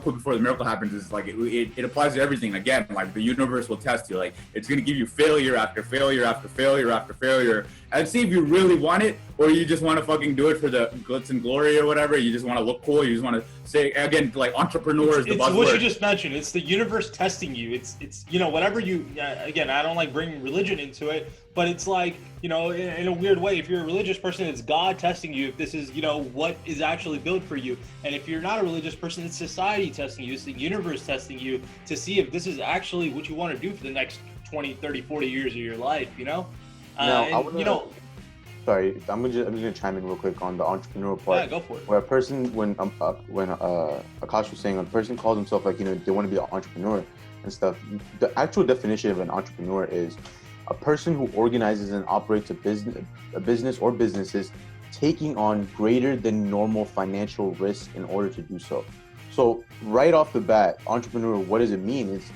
quit before the miracle happens. Is like it applies to everything. Again, like the universe will test you. Like it's gonna give you failure after failure after failure after failure, and see if you really want it, or you just want to fucking do it for the glitz and glory or whatever. You just want to look cool. You just want to say, again, like entrepreneurs. It's what you just mentioned. It's the universe testing you. It's you know, whatever you. Again, I don't like bringing religion into it, but it's like, you know, in a weird way, if you're a religious person, it's God testing you if this is, you know, what is actually built for you. And if you're not a religious person, it's society testing you. It's the universe testing you to see if this is actually what you want to do for the next 20, 30, 40 years of your life, you know? Sorry, I'm just gonna chime in real quick on the entrepreneurial part. Yeah, go for it. Where a person, when Akash was saying, a person calls himself like, you know, they want to be an entrepreneur and stuff. The actual definition of an entrepreneur is a person who organizes and operates a business or businesses, taking on greater than normal financial risk in order to do so. So right off the bat, entrepreneur, what does it mean? It's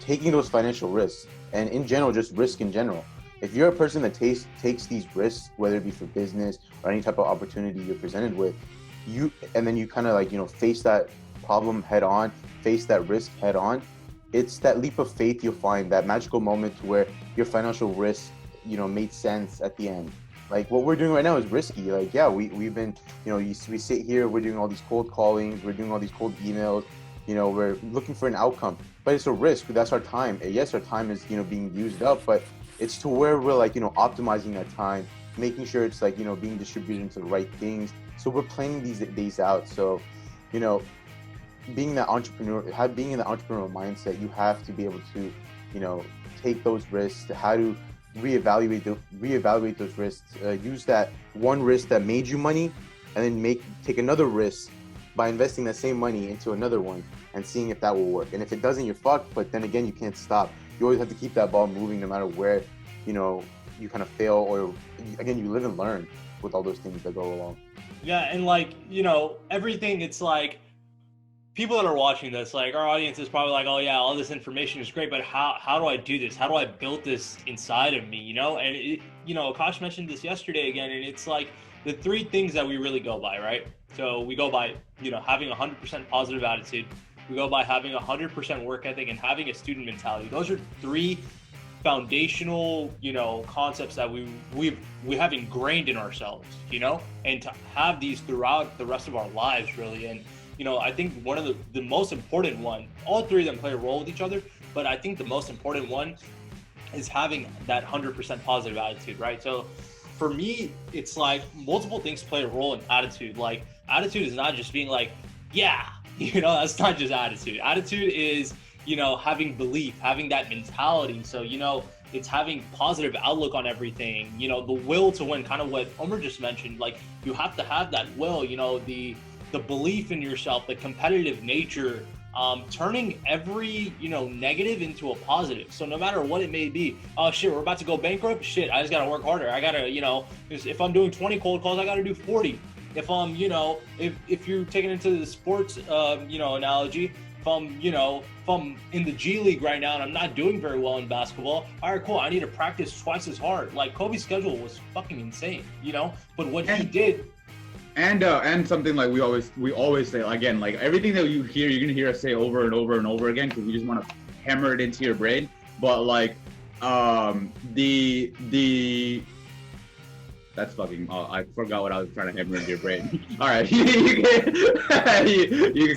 taking those financial risks, and in general, just risk in general. If you're a person that takes these risks, whether it be for business or any type of opportunity you're presented with, and then you kind of like, you know, face that problem head on, face that risk head on, it's that leap of faith you'll find, that magical moment where your financial risk, you know, made sense at the end. Like what we're doing right now is risky. Like, yeah, we've been, you know, we sit here, we're doing all these cold callings, we're doing all these cold emails, You know, we're looking for an outcome, but it's a risk. That's our time. And yes, our time is, you know, being used up, but it's to where we're like, you know, optimizing that time, making sure it's like, you know, being distributed into the right things. So we're planning these days out. So, you know, being in the entrepreneurial mindset, you have to be able to, you know, take those risks, how to reevaluate those risks, use that one risk that made you money, and then take another risk by investing that same money into another one and seeing if that will work. And if it doesn't, you're fucked. But then again, you can't stop. You always have to keep that ball moving no matter where, you know, you kind of fail, or again, you live and learn with all those things that go along. Yeah, and like, you know, everything, it's like, people that are watching this, like our audience is probably like, oh yeah, all this information is great, but how do I do this? How do I build this inside of me, you know? And it, you know, Akash mentioned this yesterday again, and it's like the three things that we really go by, right? So we go by, you know, having 100% positive attitude. We go by having 100% work ethic and having a student mentality. Those are three foundational, you know, concepts that we have ingrained in ourselves, you know, and to have these throughout the rest of our lives, really. And you know, I think one of the most important one, all three of them play a role with each other, but I think the most important one is having that 100% positive attitude, right? So for me, it's like multiple things play a role in attitude. Like attitude is not just being like, yeah, you know, that's not just attitude. Attitude is, you know, having belief, having that mentality. So, you know, it's having positive outlook on everything, you know, the will to win, kind of what Omar just mentioned. Like you have to have that will, you know, the belief in yourself, the competitive nature, turning every, you know, negative into a positive. So no matter what it may be, oh shit, we're about to go bankrupt, shit, I just gotta work harder. I gotta, you know, if I'm doing 20 cold calls, I gotta do 40. If I'm, you know, if you're taking into the sports, you know, analogy, if I'm in the G League right now and I'm not doing very well in basketball, all right, cool, I need to practice twice as hard. Like Kobe's schedule was fucking insane, you know, but what he did. And something like we always say, again, like everything that you hear, you're gonna hear us say over and over and over again because we just want to hammer it into your brain. But like that's fucking, I forgot what I was trying to hammer into your brain. All right, you can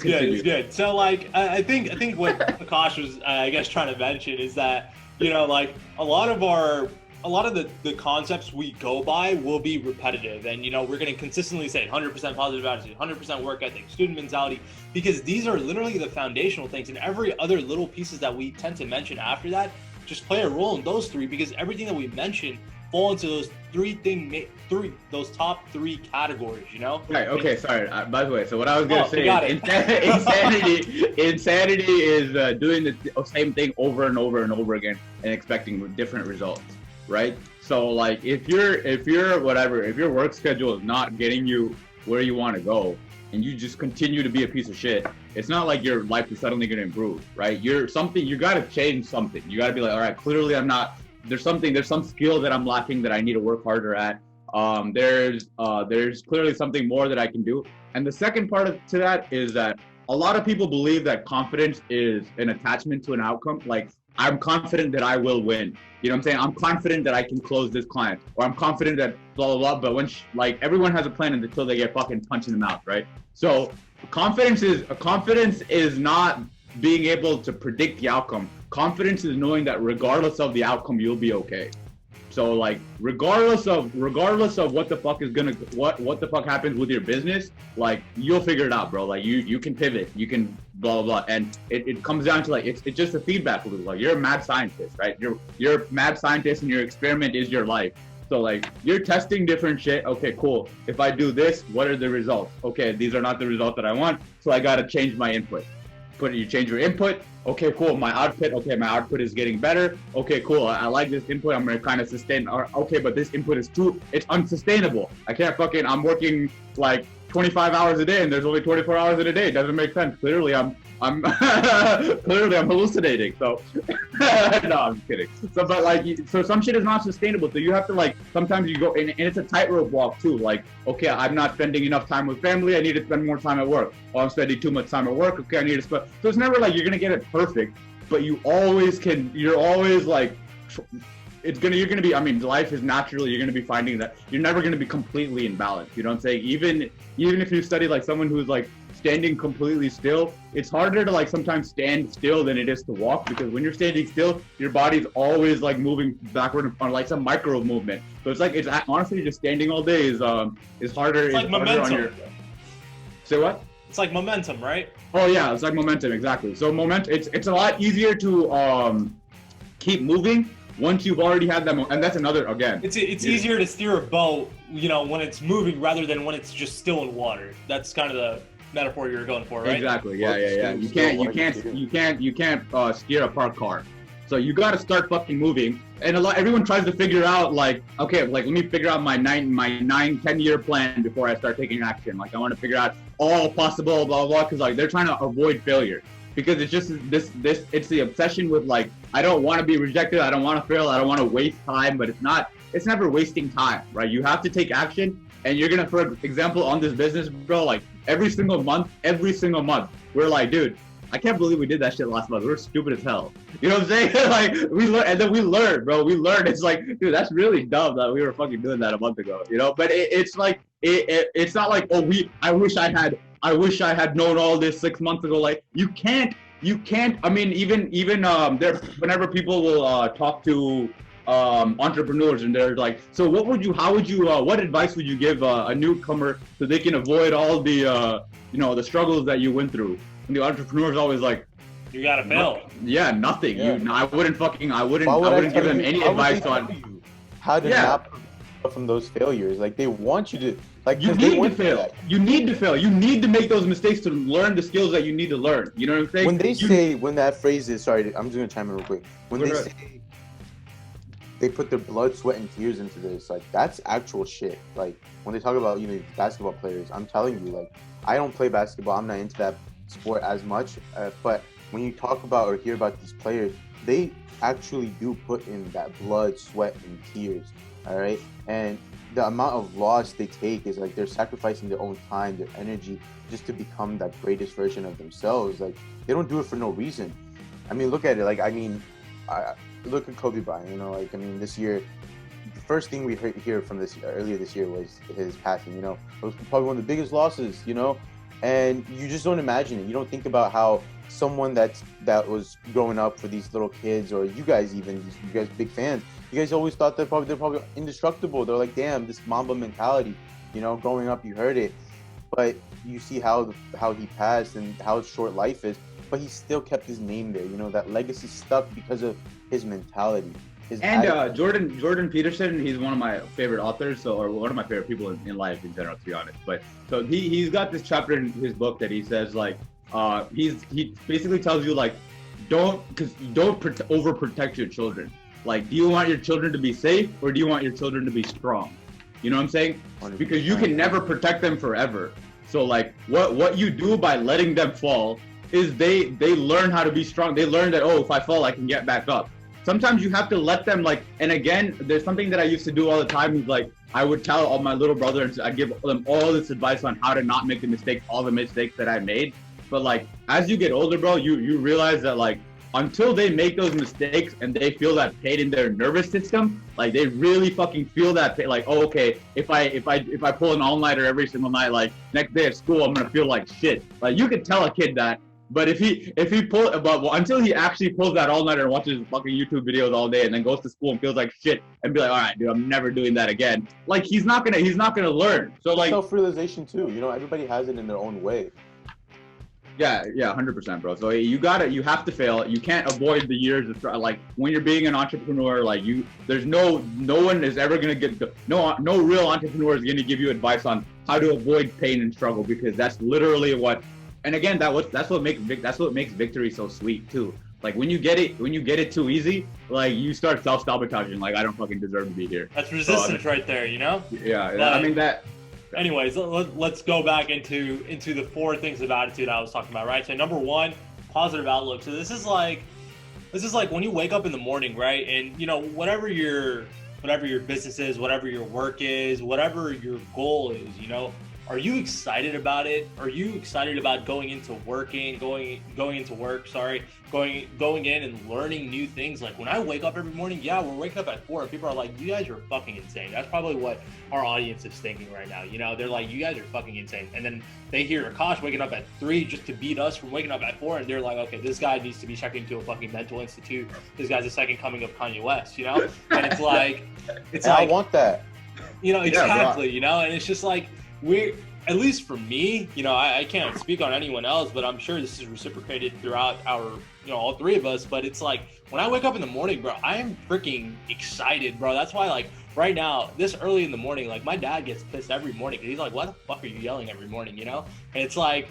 continue. It's good. So like I think what Akash was I guess trying to mention is that, you know, like a lot of the concepts we go by will be repetitive, and you know, we're going to consistently say 100% positive attitude, 100% work ethic, student mentality, because these are literally the foundational things, and every other little pieces that we tend to mention after that just play a role in those three, because everything that we mention fall into those those top three categories, you know? Right, okay, sorry. By the way, so what I was going to say is insanity is doing the same thing over and over and over again and expecting different results. Right? So like if your work schedule is not getting you where you want to go and you just continue to be a piece of shit, it's not like your life is suddenly going to improve, right? You got to change something. You got to be like, all right, clearly there's some skill that I'm lacking that I need to work harder at. There's clearly something more that I can do. And the second part to that is that a lot of people believe that confidence is an attachment to an outcome. Like, I'm confident that I will win. You know what I'm saying? I'm confident that I can close this client, or I'm confident that blah, blah, blah. But when like everyone has a plan until they get fucking punched in the mouth, right? So confidence is not being able to predict the outcome. Confidence is knowing that regardless of the outcome, you'll be okay. So like regardless of what the fuck is what the fuck happens with your business, like you'll figure it out, bro. Like you can pivot, you can blah blah blah, and it comes down to like it's just a feedback loop. Like you're a mad scientist, right? You're a mad scientist, and your experiment is your life. So like you're testing different shit. Okay, cool. If I do this, what are the results? Okay, these are not the results that I want, so I gotta change my input. You change your input. Okay, cool. My output is getting better. Okay, cool. I like this input. I'm gonna kind of sustain. Okay, but this input it's unsustainable. I'm working like 25 hours a day, and there's only 24 hours in a day. It doesn't make sense. Clearly, I'm hallucinating. So, no, I'm kidding. So some shit is not sustainable. So you have to like, sometimes you go, and it's a tightrope walk too. Like, okay, I'm not spending enough time with family. I need to spend more time at work. Or I'm spending too much time at work. Okay, I need to spend. So it's never like you're gonna get it perfect, but you always can. You're always like, you're gonna be. I mean, life is naturally. You're gonna be finding that you're never gonna be completely in balance. You know what I'm saying? Even if you study like someone who's like standing completely still, it's harder to like sometimes stand still than it is to walk, because when you're standing still, your body's always like moving backward on like some micro movement. So it's like, it's honestly just standing all day is harder. It's like harder momentum. on your. Say what? It's like momentum, right? Oh yeah, it's like momentum, exactly. So it's a lot easier to keep moving once you've already had that, and that's another, again. It's easier to steer a boat, you know, when it's moving rather than when it's just still in water. That's kind of the metaphor you were going for, right? Exactly. Yeah. You can't steer a parked car. So you got to start fucking moving. And everyone tries to figure out like, okay, like let me figure out my 10-year plan before I start taking action. Like I want to figure out all possible blah blah, because like they're trying to avoid failure. Because it's just it's the obsession with like, I don't want to be rejected, I don't want to fail, I don't want to waste time, but it's never wasting time, right? You have to take action, and you're gonna, for example, on this business, bro, like every single month, we're like, dude, I can't believe we did that shit last month. We're stupid as hell. You know what I'm saying? Like we learn, and then we learn, bro. We learn. It's like, dude, that's really dumb that we were fucking doing that a month ago. You know, but it's like it's not like, oh, I wish I had known all this 6 months ago. Like you can't. I mean, even there, whenever people will talk to entrepreneurs, and they're like, so what advice would you give a newcomer so they can avoid all the the struggles that you went through? And the entrepreneur's always like, you gotta fail. Nothing. Yeah. I wouldn't give them any advice on how to not from those failures. Like they want you to, like, you need to fail. You need to fail. You need to make those mistakes to learn the skills that you need to learn. You know what I'm saying? When that phrase is, sorry, I'm just gonna chime in real quick. When they say they put their blood, sweat, and tears into this, like that's actual shit. Like when they talk about basketball players, I'm telling you, like I don't play basketball. I'm not into that sport as much, but when you talk about or hear about these players, they actually do put in that blood, sweat, and tears. All right, and the amount of loss they take is like they're sacrificing their own time, their energy, just to become that greatest version of themselves. Like they don't do it for no reason. I mean, look at it. Like look at Kobe Bryant. Like I mean, this year, the first thing we hear from earlier this year was his passing. It was probably one of the biggest losses. And you just don't imagine it. You don't think about how someone that was growing up for these little kids, or you guys big fans, you guys always thought they're probably indestructible. They're like, damn, this Mamba mentality. Growing up, you heard it, but you see how he passed and how short life is. But he still kept his name there. That legacy stuck because of his mentality. Jordan Peterson, he's one of my favorite authors, or one of my favorite people in life in general, to be honest. But so he's got this chapter in his book that he says like, he basically tells you like, don't overprotect your children. Like, do you want your children to be safe, or do you want your children to be strong? You know what I'm saying? 100%. Because you can never protect them forever. So like, what you do by letting them fall is they learn how to be strong. They learn that, oh, if I fall, I can get back up. Sometimes you have to let them like, and again, there's something that I used to do all the time is like, I would tell all my little brothers, I give them all this advice on how to not make all the mistakes that I made. But like, as you get older, bro, you realize that like, until they make those mistakes and they feel that pain in their nervous system, like they really fucking feel that pain. Like, oh, okay, if I pull an all-nighter every single night, like next day at school, I'm gonna feel like shit. Like you could tell a kid that. But if he until he actually pulls that all-nighter and watches fucking YouTube videos all day and then goes to school and feels like shit and be like, all right, dude, I'm never doing that again. Like he's not gonna learn. So like self-realization too. Everybody has it in their own way. Yeah, 100%, bro. So you have to fail. You can't avoid the years of like when you're being an entrepreneur. Like there's no one is ever gonna no real entrepreneur is gonna give you advice on how to avoid pain and struggle, because that's literally what. And again, that's what makes victory so sweet too. Like when you get it too easy, like you start self-sabotaging. Like I don't fucking deserve to be here. That's resistance right there, Yeah, but, I mean that. Anyways, let's go back into the 4 things of attitude I was talking about, right? So number 1, positive outlook. So this is like when you wake up in the morning, right? And whatever your business is, whatever your work is, whatever your goal is, are you excited about it? Are you excited about going into work, going in and learning new things? Like when I wake up every morning, yeah, we're waking up at 4 and people are like, you guys are fucking insane. That's probably what our audience is thinking right now. You know, they're like, you guys are fucking insane. And then they hear Akash waking up at 3 just to beat us from waking up at 4, and they're like, okay, this guy needs to be checked into a fucking mental institute. This guy's the second coming of Kanye West, you know? And it's like, I want that. You know, exactly, you know, and it's just like, at least for me, you know, I can't speak on anyone else, but I'm sure this is reciprocated throughout our, you know, all 3 of us. But it's like, when I wake up in the morning, bro, I am freaking excited, bro. That's why, like, right now, this early in the morning, like, my dad gets pissed every morning. He's like, why the fuck are you yelling every morning, you know? And it's like,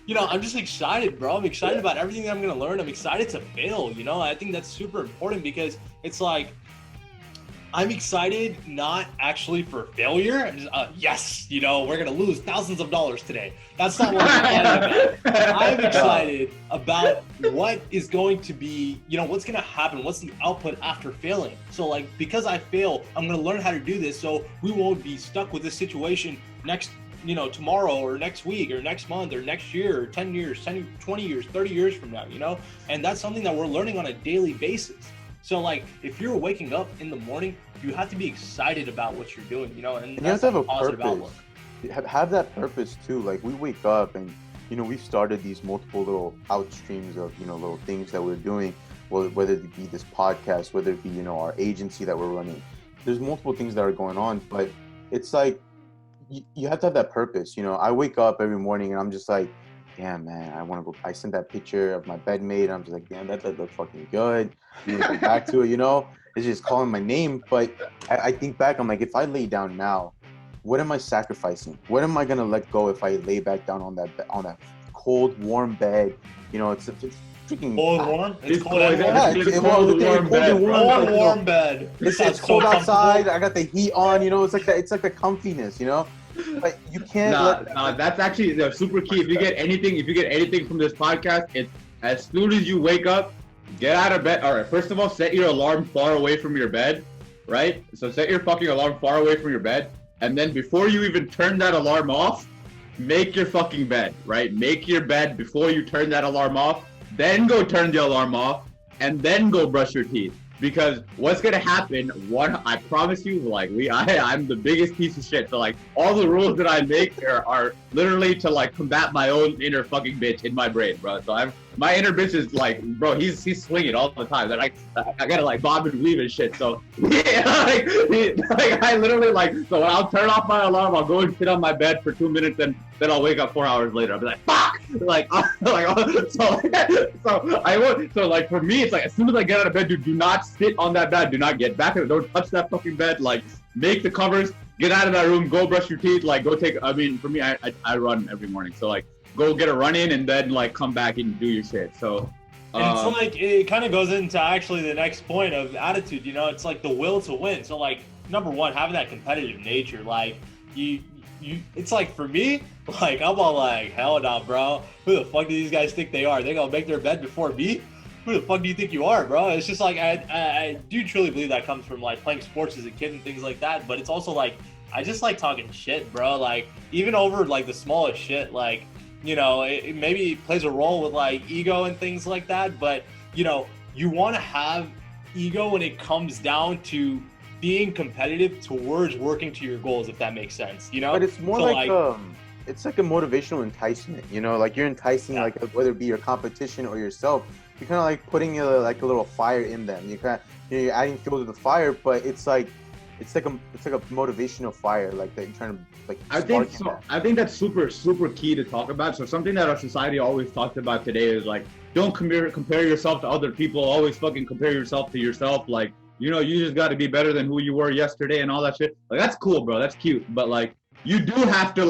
you know, I'm just excited, bro. I'm excited about everything that I'm going to learn. I'm excited to fail, you know? I think that's super important because it's like, I'm excited not actually for failure. I'm just, yes, you know, we're going to lose thousands of dollars today. That's not what I'm excited about. I'm excited about what is going to be, you know, what's going to happen. What's the output after failing? So like, because I fail, I'm going to learn how to do this so we won't be stuck with this situation next, you know, tomorrow or next week or next month or next year or 10 years, 20 years, 30 years from now, you know? And that's something that we're learning on a daily basis. So like, if you're waking up in the morning, you have to be excited about what you're doing, you know, and you have to have a positive purpose. Have that purpose too. Like we wake up and, you know, we've started these multiple little outstreams of, you know, little things that we're doing, whether it be this podcast, whether it be, you know, our agency that we're running. There's multiple things that are going on, but it's like, you have to have that purpose. You know, I wake up every morning and I'm just like, damn, man, I want to go. I sent that picture of my bedmate. I'm just like, damn, that looks fucking good. You get back to it, you know? It's just calling my name. But I think back, I'm like, if I lay down now, what am I sacrificing? What am I going to let go if I lay back down on that cold, warm bed? You know, it's freaking... Cold, warm? It's cold, warm bed. It's cold outside. I got the heat on, you know? It's like the comfiness, you know? But you can't that's actually super key. If you get anything from this podcast, it's as soon as you wake up, get out of bed. All right, first of all, set your alarm far away from your bed, right? So set your fucking alarm far away from your bed, and then before you even turn that alarm off, make your fucking bed, right? Make your bed before you turn that alarm off, then go turn the alarm off, and then go brush your teeth. Because what's gonna happen? I promise you, like I'm the biggest piece of shit. So like all the rules that I make are literally to like combat my own inner fucking bitch in my brain, bro. So my inner bitch is like, bro, he's swinging all the time. They're like, I gotta like bob and weave and shit. So yeah, like I literally like. So when I'll turn off my alarm, I'll go and sit on my bed for 2 minutes, and then I'll wake up 4 hours later. I'll be like, fuck, so like for me, it's like as soon as I get out of bed, dude, do not sit on that bed. Do not get back in it. Don't touch that fucking bed. Like make the covers. Get out of that room. Go brush your teeth. Like go take. I mean, for me, I run every morning. So like. Go get a run in and then like come back and do your shit. So and it's like it kind of goes into actually the next point of attitude, you know. It's like the will to win. So like number one, having that competitive nature, like you it's like for me, like I'm all like, hell no, bro. Who the fuck do these guys think they are? They gonna make their bed before me? Who the fuck do you think you are, bro? It's just like I do truly believe that comes from like playing sports as a kid and things like that. But it's also like I just like talking shit, bro. Like even over like the smallest shit, like you know, it maybe plays a role with like ego and things like that, but you know, you want to have ego when it comes down to being competitive towards working to your goals, if that makes sense, you know? But it's more it's like a motivational enticement, you know, like you're enticing, like whether it be your competition or yourself, you're kind of like putting like a little fire in them. You kind of, you know, you're adding fuel to the fire, but it's like a motivational fire, like that you're trying to like. I think that's super key to talk about. So something that our society always talks about today is like, don't compare yourself to other people. Always fucking compare yourself to yourself. Like, you know, you just got to be better than who you were yesterday and all that shit. Like that's cool, bro. That's cute. But like, you do have to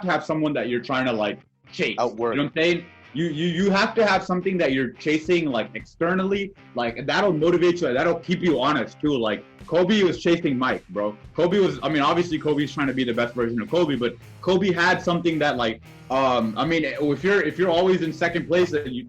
have someone that you're trying to like chase. Outwork. You know what I'm saying? You have to have something that you're chasing like externally, like that'll motivate you, that'll keep you honest too. Like Kobe was chasing Mike, bro. Obviously Kobe's trying to be the best version of Kobe, but Kobe had something that like I mean, if you're always in second place, then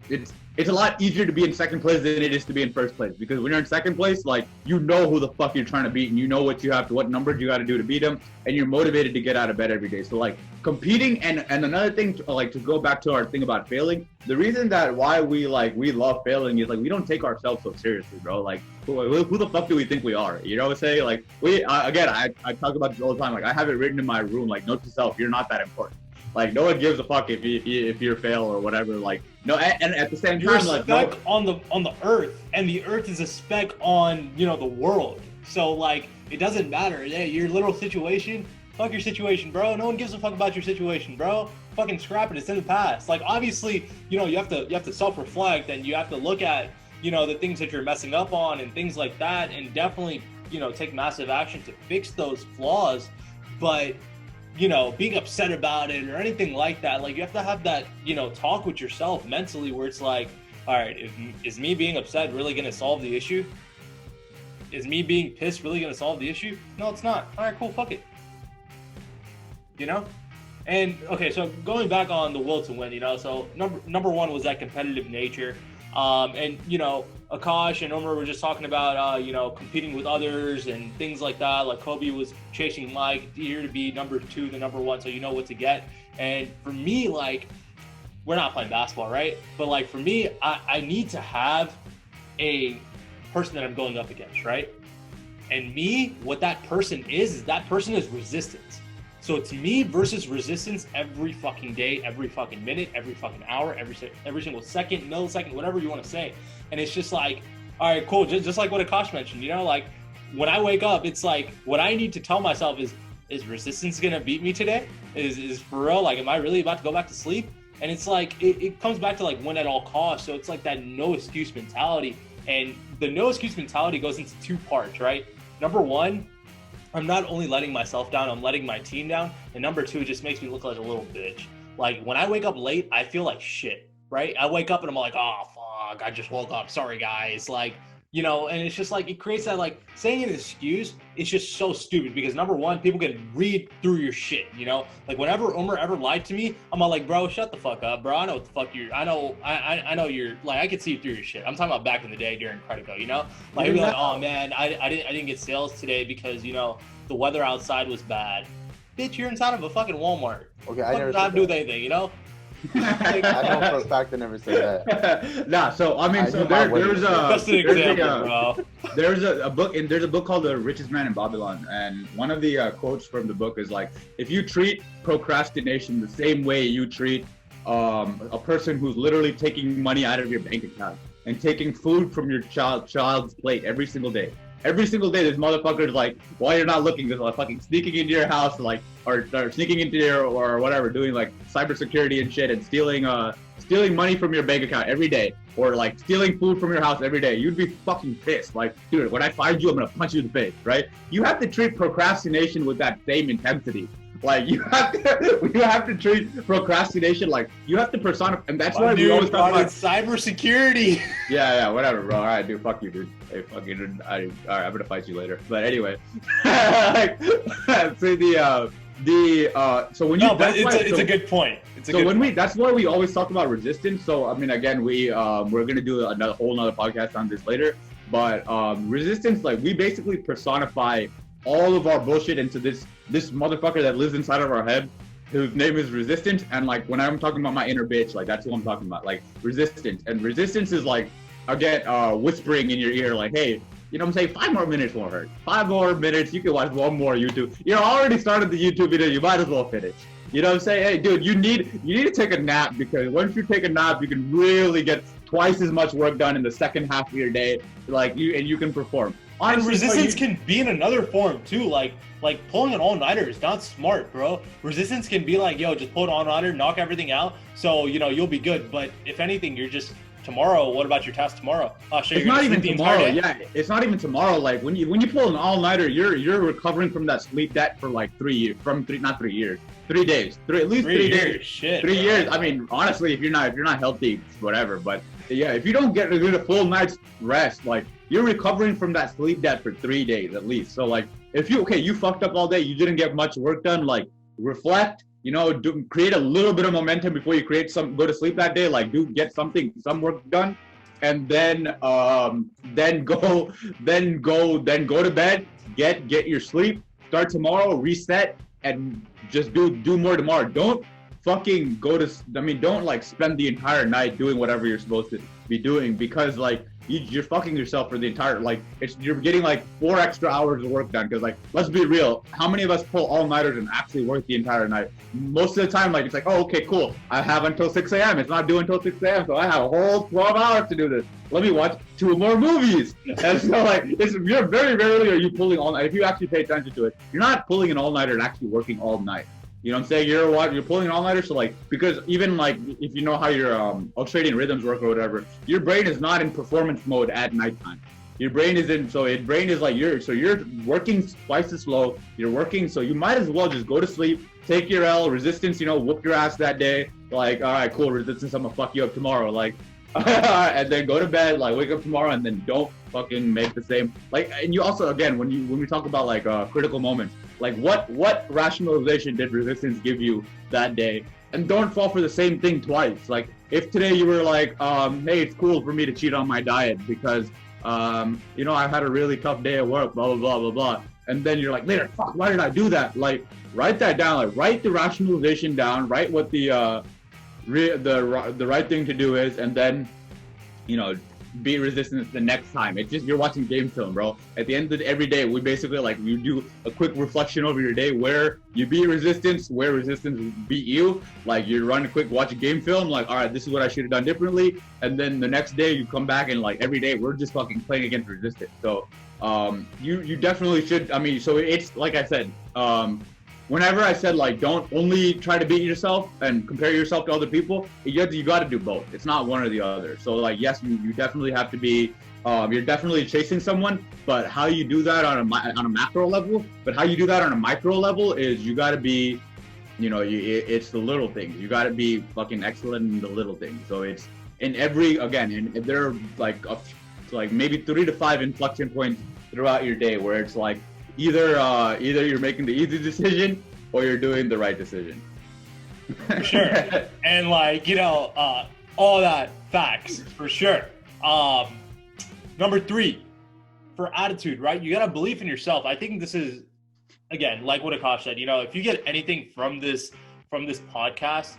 it's a lot easier to be in second place than it is to be in first place. Because when you're in second place, like, you know who the fuck you're trying to beat, and you know what numbers you got to do to beat them, and you're motivated to get out of bed every day. So like competing, and another thing, to go back to our thing about failing, the reason that why we love failing is like we don't take ourselves so seriously, bro. Like who the fuck do we think we are? You know what I'm saying? Like I talk about this all the time. Like I have it written in my room, like, note to self, you're not that important. Like no one gives a fuck if you're fail or whatever. Like no, and at the same you're time, a speck on the earth, and the earth is a speck on the world. So like it doesn't matter. Hey, your little situation, fuck your situation, bro. No one gives a fuck about your situation, bro. Fucking scrap it. It's in the past. Like obviously, you have to self-reflect, and you have to look at the things that you're messing up on and things like that, and definitely take massive action to fix those flaws. But being upset about it or anything like that, like you have to have that, talk with yourself mentally where it's like, all right, is me being upset really going to solve the issue? Is me being pissed really going to solve the issue? No, it's not. All right, cool, fuck it. And okay, so going back on the will to win, so number one was that competitive nature. And Akash and Umar were just talking about competing with others and things like that. Like Kobe was chasing Mike, here to be number 2 than number 1, so you know what to get. And for me, like, we're not playing basketball, right? But like for me, I need to have a person that I'm going up against, right? And me, what that person is that person is resistance. So it's me versus resistance every fucking day, every fucking minute, every fucking hour, every single second, millisecond, whatever you want to say. And it's just like, all right, cool. Just like what Akash mentioned, like when I wake up, it's like what I need to tell myself is resistance gonna beat me today? Is for real? Like, am I really about to go back to sleep? And it's like it comes back to like win at all costs. So it's like that no excuse mentality. And the no excuse mentality goes into 2 parts, right? Number 1, I'm not only letting myself down, I'm letting my team down. And number 2, it just makes me look like a little bitch. Like when I wake up late, I feel like shit, right? I wake up and I'm like, oh, fuck, I just woke up. Sorry, guys. Like, and it's just like, it creates that, like, saying an excuse is just so stupid because number 1, people can read through your shit, Like whenever Umar ever lied to me, I'm all like, bro, shut the fuck up, bro. I know what the fuck I know you're, like, I can see through your shit. I'm talking about back in the day during Credico, Like, he'd be like, oh man, I didn't get sales today because, the weather outside was bad. Bitch, you're inside of a fucking Walmart. Okay, I never said do with anything, Like, I know for a fact I never said that. Nah, so I mean, there's a book, and there's a book called The Richest Man in Babylon, and one of the quotes from the book is like, if you treat procrastination the same way you treat a person who's literally taking money out of your bank account and taking food from your child's plate every single day, this motherfucker is like, while you're not looking, just like fucking sneaking into your house, like, or sneaking into your, or whatever, doing like cybersecurity and shit, and stealing money from your bank account every day, or like stealing food from your house every day, you'd be fucking pissed. Like, dude, when I find you, I'm gonna punch you in the face, right? You have to treat procrastination with that same intensity. Like, you have to treat procrastination like you have to personify, and that's why we always talk about cybersecurity. Yeah, whatever, bro. All right, dude, fuck you, dude. Hey, fuck you, dude. All right, I'm gonna fight you later. But anyway, so when you, it's a good point. That's why we always talk about resistance. So I mean, again, we're gonna do a whole nother podcast on this later. But resistance, like, we basically personify all of our bullshit into this motherfucker that lives inside of our head, whose name is resistance. And like, when I'm talking about my inner bitch, like, that's what I'm talking about, like, resistance. And resistance is like, again, whispering in your ear, like, hey, you know what I'm saying, 5 more minutes won't hurt. 5 more minutes, you can watch 1 more YouTube. You already started the YouTube video, you might as well finish. You know what I'm saying? Hey, dude, you need to take a nap, because once you take a nap, you can really get twice as much work done in the second half of your day, like, you can perform. Honestly, and resistance can be in another form too, like pulling an all-nighter is not smart, bro. Resistance can be like, yo, just pull an all-nighter, knock everything out, so you'll be good. But if anything, you're just, tomorrow, what about your task tomorrow? It's not even tomorrow. Yeah, it's not even tomorrow. Like, when you pull an all-nighter, you're recovering from that sleep debt for like 3 years, not 3 years, 3 days, at least 3 days. Shit, 3 years. I mean, honestly, if you're not healthy, whatever. But yeah, if you don't get a full night's rest, like, you're recovering from that sleep debt for 3 days at least. So like, if you fucked up all day, you didn't get much work done, like, reflect, create a little bit of momentum before you go to sleep that day. Like, get some work done, and then go to bed, get your sleep, start tomorrow, reset, and just do more tomorrow. Don't fucking don't like spend the entire night doing whatever you're supposed to be doing, because like you're fucking yourself for the entire, like, you're getting like 4 extra hours of work done. Because like, let's be real, how many of us pull all-nighters and actually work the entire night? Most of the time, like, it's like, oh, okay, cool, I have until 6 a.m. It's not due until 6 a.m. so I have a whole 12 hours to do this. Let me watch 2 more movies. And so like, you're very rarely are you pulling all night. If you actually pay attention to it, you're not pulling an all-nighter and actually working all night. You know what I'm saying? You're pulling an all-nighter, so like, because even like, if you know how your ultradian rhythms work or whatever, your brain is not in performance mode at nighttime. Your brain is you're working twice as slow. You're working, so you might as well just go to sleep, take your L, resistance, whoop your ass that day. Like, all right, cool, resistance, I'm gonna fuck you up tomorrow. Like, and then go to bed, like, wake up tomorrow, and then don't fucking make the same, like. And you also, again, when we talk about like critical moments, like what rationalization did resistance give you that day? And don't fall for the same thing twice. Like, if today you were like, hey, it's cool for me to cheat on my diet because I had a really tough day at work, blah blah blah blah blah, and then you're like, later, fuck, why did I do that? Like, write that down. Like, write the rationalization down, write what the right thing to do is, and then be resistant the next time. It's just, you're watching game film, bro. At the end of every day, we basically, like, you do a quick reflection over your day where you beat resistance, where resistance beat you. Like, you run a quick watch a game film, like, all right, this is what I should have done differently. And then the next day you come back and like every day we're just fucking playing against resistance. So you definitely should. I mean, so it's like I said, whenever I said, like, don't only try to beat yourself and compare yourself to other people, you got to do both. It's not one or the other. So like, yes, you definitely have to be, you're definitely chasing someone, but how you do that on a macro level, but how you do that on a micro level is you got to be, it's the little things. You got to be fucking excellent in the little things. So it's in every, again, and there are like maybe 3 to 5 inflection points throughout your day where it's like, either you're making the easy decision or you're doing the right decision. For sure. And like, all that facts for sure. Number 3, for attitude, right? You got to believe in yourself. I think this is, again, like what Akash said, if you get anything from this podcast,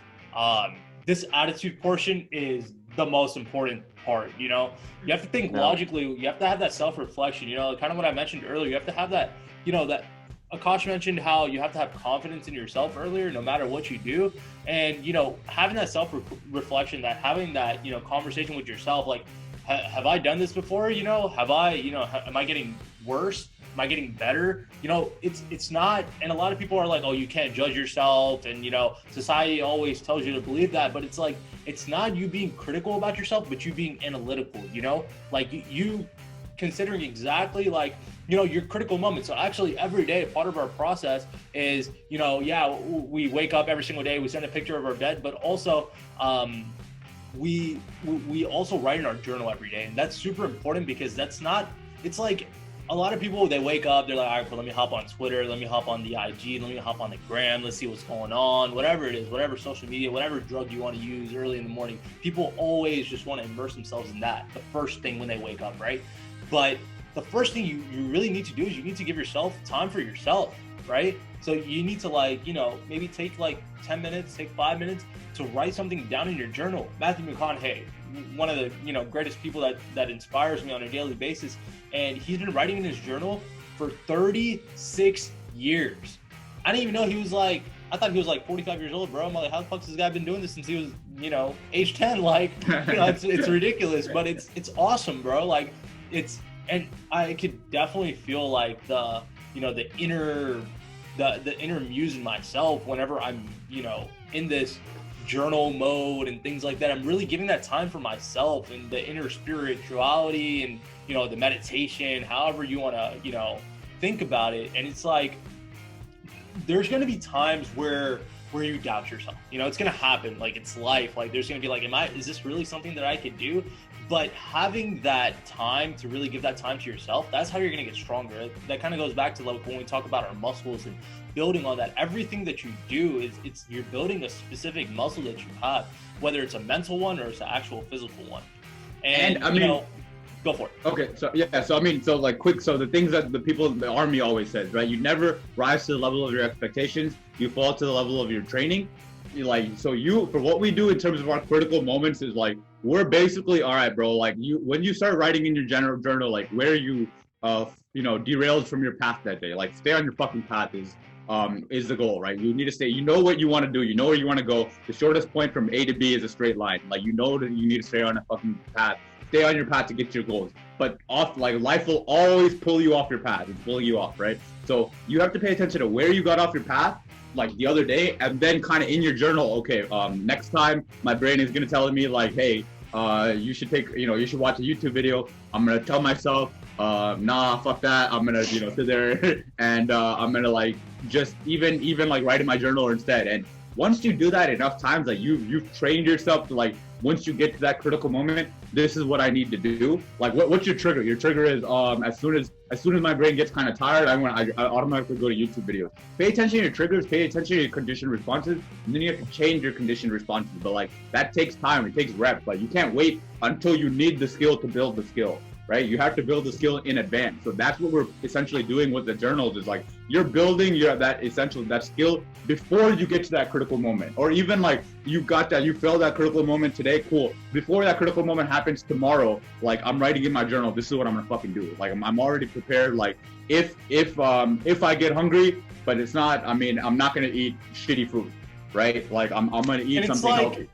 this attitude portion is the most important part. You have to think logically. You have to have that self-reflection, kind of what I mentioned earlier. You have to have that, that Akash mentioned, how you have to have confidence in yourself earlier, no matter what you do. And, having that self-reflection, that having that, conversation with yourself, like, have I done this before? Have I, am I getting worse? Am I getting better? It's not, and a lot of people are like, oh, you can't judge yourself. And, society always tells you to believe that, but it's like, it's not you being critical about yourself, but you being analytical, like you considering exactly like, your critical moments. So actually every day, part of our process is, we wake up every single day, we send a picture of our bed, but also, we also write in our journal every day. And that's super important because it's like, a lot of people, they wake up, they're like, all right, well, let me hop on Twitter, let me hop on the IG, let me hop on the gram, let's see what's going on, whatever it is, whatever social media, whatever drug you want to use early in the morning. People always just want to immerse themselves in that, the first thing when they wake up, right? But the first thing you really need to do is you need to give yourself time for yourself, right? So you need to, like, maybe take like 10 minutes, take 5 minutes to write something down in your journal. Matthew McConaughey, one of the greatest people that inspires me on a daily basis, and he's been writing in his journal for 36 years. I didn't even know he was like, I thought he was like 45 years old, bro. I'm like, how the fuck's this guy been doing this since he was, age 10? Like, it's ridiculous, but it's awesome, bro. Like, and I could definitely feel like the inner muse in myself whenever I'm, in this journal mode and things like that. I'm really giving that time for myself and the inner spirituality and, the meditation, however you want to, think about it. And it's like, there's going to be times where you doubt yourself, it's going to happen. Like, it's life. Like, there's going to be like, is this really something that I could do? But having that time to really give that time to yourself, that's how you're going to get stronger. That kind of goes back to like when we talk about our muscles and building all that. Everything that you do is you're building a specific muscle that you have, whether it's a mental one or it's an actual physical one. And I mean, go for it. Okay, so yeah, so I mean, so like quick, so the things that the people in the army always says, right? You never rise to the level of your expectations, you fall to the level of your training. For what we do in terms of our critical moments is like, we're basically, all right, bro, like when you start writing in your journal, like where you, derailed from your path that day, like stay on your fucking path is the goal, right? You need to stay, you know what you want to do, you know where you want to go. The shortest point from A to B is a straight line. Like, you know that you need to stay on a fucking path. Stay on your path to get your goals. But life will always pull you off your path. It's pulling you off, right? So you have to pay attention to where you got off your path, like the other day, and then kind of in your journal, okay, next time my brain is gonna tell me like, hey, you should watch a YouTube video. I'm gonna tell myself, nah, fuck that. I'm gonna, sit there and I'm gonna like just even like write in my journal instead. And once you do that enough times, like you've trained yourself to like, once you get to that critical moment, this is what I need to do. Like, what's your trigger? Your trigger is as soon as my brain gets kind of tired, I automatically go to YouTube videos. Pay attention to your triggers, pay attention to your conditioned responses, and then you have to change your conditioned responses. But like, that takes time, it takes reps. Like, you can't wait until you need the skill to build the skill, right? You have to build the skill in advance. So that's what we're essentially doing with the journals, is like, you're building that skill before you get to that critical moment. Or even like, you failed that critical moment today, cool. Before that critical moment happens tomorrow, like, I'm writing in my journal, this is what I'm gonna fucking do. Like, I'm already prepared. Like, if I get hungry, but it's not, I mean, I'm not gonna eat shitty food, right? Like, I'm gonna eat something healthy.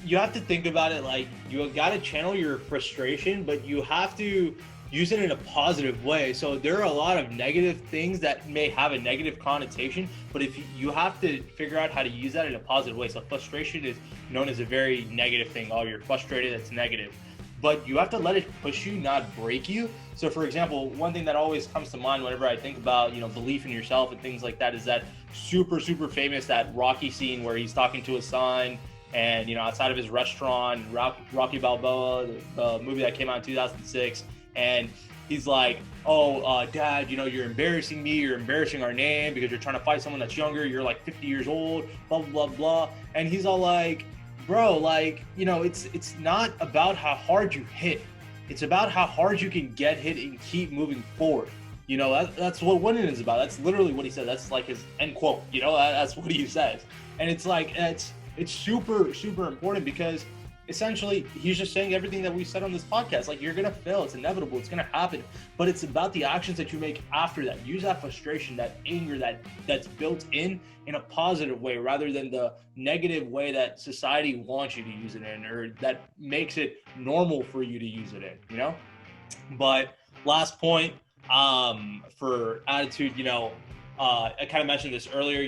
You have to think about it like, you got to channel your frustration, but you have to use it in a positive way. So there are a lot of negative things that may have a negative connotation, but if you have to figure out how to use that in a positive way. So frustration is known as a very negative thing. Oh, you're frustrated, that's negative. But you have to let it push you, not break you. So for example, one thing that always comes to mind whenever I think about, belief in yourself and things like that is that super, super famous, that Rocky scene where he's talking to his son, and outside of his restaurant, Rocky Balboa, the movie that came out in 2006, and he's like, oh, Dad, you're embarrassing me, you're embarrassing our name because you're trying to fight someone that's younger, you're like 50 years old, blah, blah, blah, blah. And he's all like, bro, like, it's not about how hard you hit, it's about how hard you can get hit and keep moving forward. That's what winning is about. That's literally what he said. That's like his end quote, that's what he says. And it's like, it's super, super important, because essentially he's just saying everything that we said on this podcast. Like, you're gonna fail, it's inevitable, it's gonna happen, but it's about the actions that you make after that. Use that frustration, that anger that's built in a positive way, rather than the negative way that society wants you to use it in, or that makes it normal for you to use it in, But last point, for attitude, I kind of mentioned this earlier,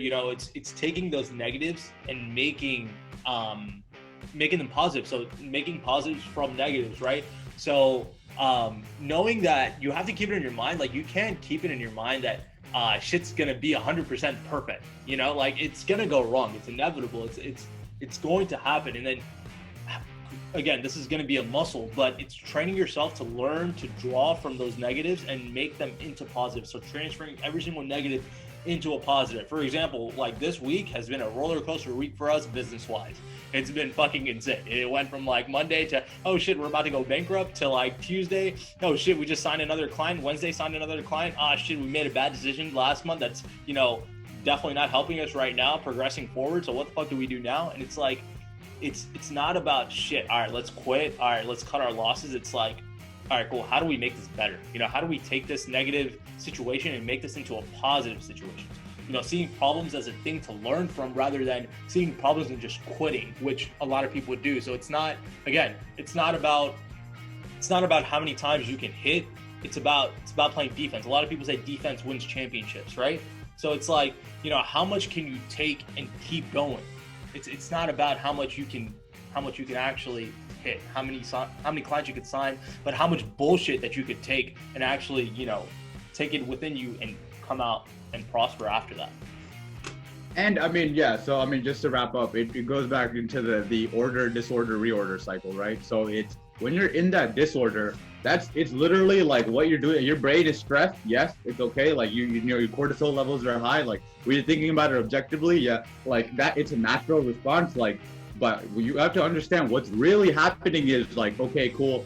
it's taking those negatives and making them positive. So making positives from negatives, right? So knowing that you have to keep it in your mind, like, you can't keep it in your mind that shit's gonna be 100% perfect, like, it's gonna go wrong, it's inevitable, it's going to happen. And then again, this is going to be a muscle, but it's training yourself to learn to draw from those negatives and make them into positives. So transferring every single negative into a positive. For example, like, this week has been a roller coaster week for us business-wise. It's been fucking insane. It went from like Monday to, oh shit, we're about to go bankrupt, to like Tuesday, oh shit, we just signed another client. Wednesday, signed another client. Ah shit, we made a bad decision last month. That's, definitely not helping us right now progressing forward. So what the fuck do we do now? And it's like, it's not about shit, all right, let's quit, all right, let's cut our losses. It's like, all right, cool, how do we make this better? How do we take this negative situation and make this into a positive situation? Seeing problems as a thing to learn from, rather than seeing problems and just quitting, which a lot of people do. So it's not about how many times you can hit. It's about playing defense. A lot of people say defense wins championships, right? So it's like, how much can you take and keep going? It's not about how much you can actually hit, how many clients you could sign, but how much bullshit that you could take and actually, take it within you and come out and prosper after that. And I mean, yeah, so I mean, just to wrap up, it goes back into the order, disorder, reorder cycle, right? So it's when you're in that disorder, it's literally like what you're doing. Your brain is stressed. Yes, it's okay. Like you know, your cortisol levels are high. Like when you're thinking about it objectively, yeah, like that, it's a natural response. Like, but you have to understand what's really happening is like, okay, cool.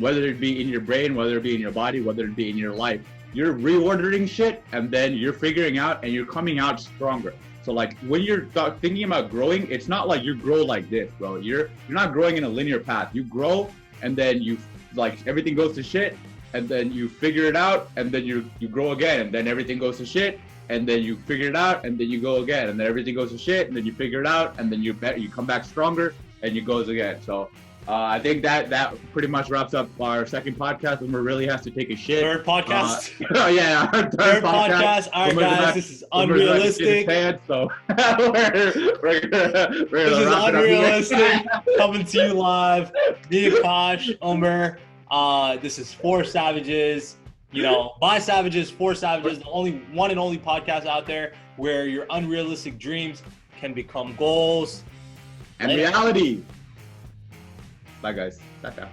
Whether it be in your brain, whether it be in your body, whether it be in your life, you're reordering shit, and then you're figuring out, and you're coming out stronger. So like when you're thinking about growing, it's not like you grow like this, bro. You're not growing in a linear path. You grow, and then you like everything goes to shit, and then you figure it out, and then you grow again, and then everything goes to shit, and then you figure it out, and then you go again, and then everything goes to shit, and then you figure it out, and then you come back stronger, and you goes again. So I think that pretty much wraps up our second podcast. Umar really has to take a shit. Third podcast. Oh yeah, our third podcast. All right, guys, this is unrealistic. So we're This is unrealistic. Coming to you live. Me, Akash, Omer. This is Four Savages. You know, by Savages, for Savages, the only one and only podcast out there where your unrealistic dreams can become goals and reality. Bye, guys. Ciao.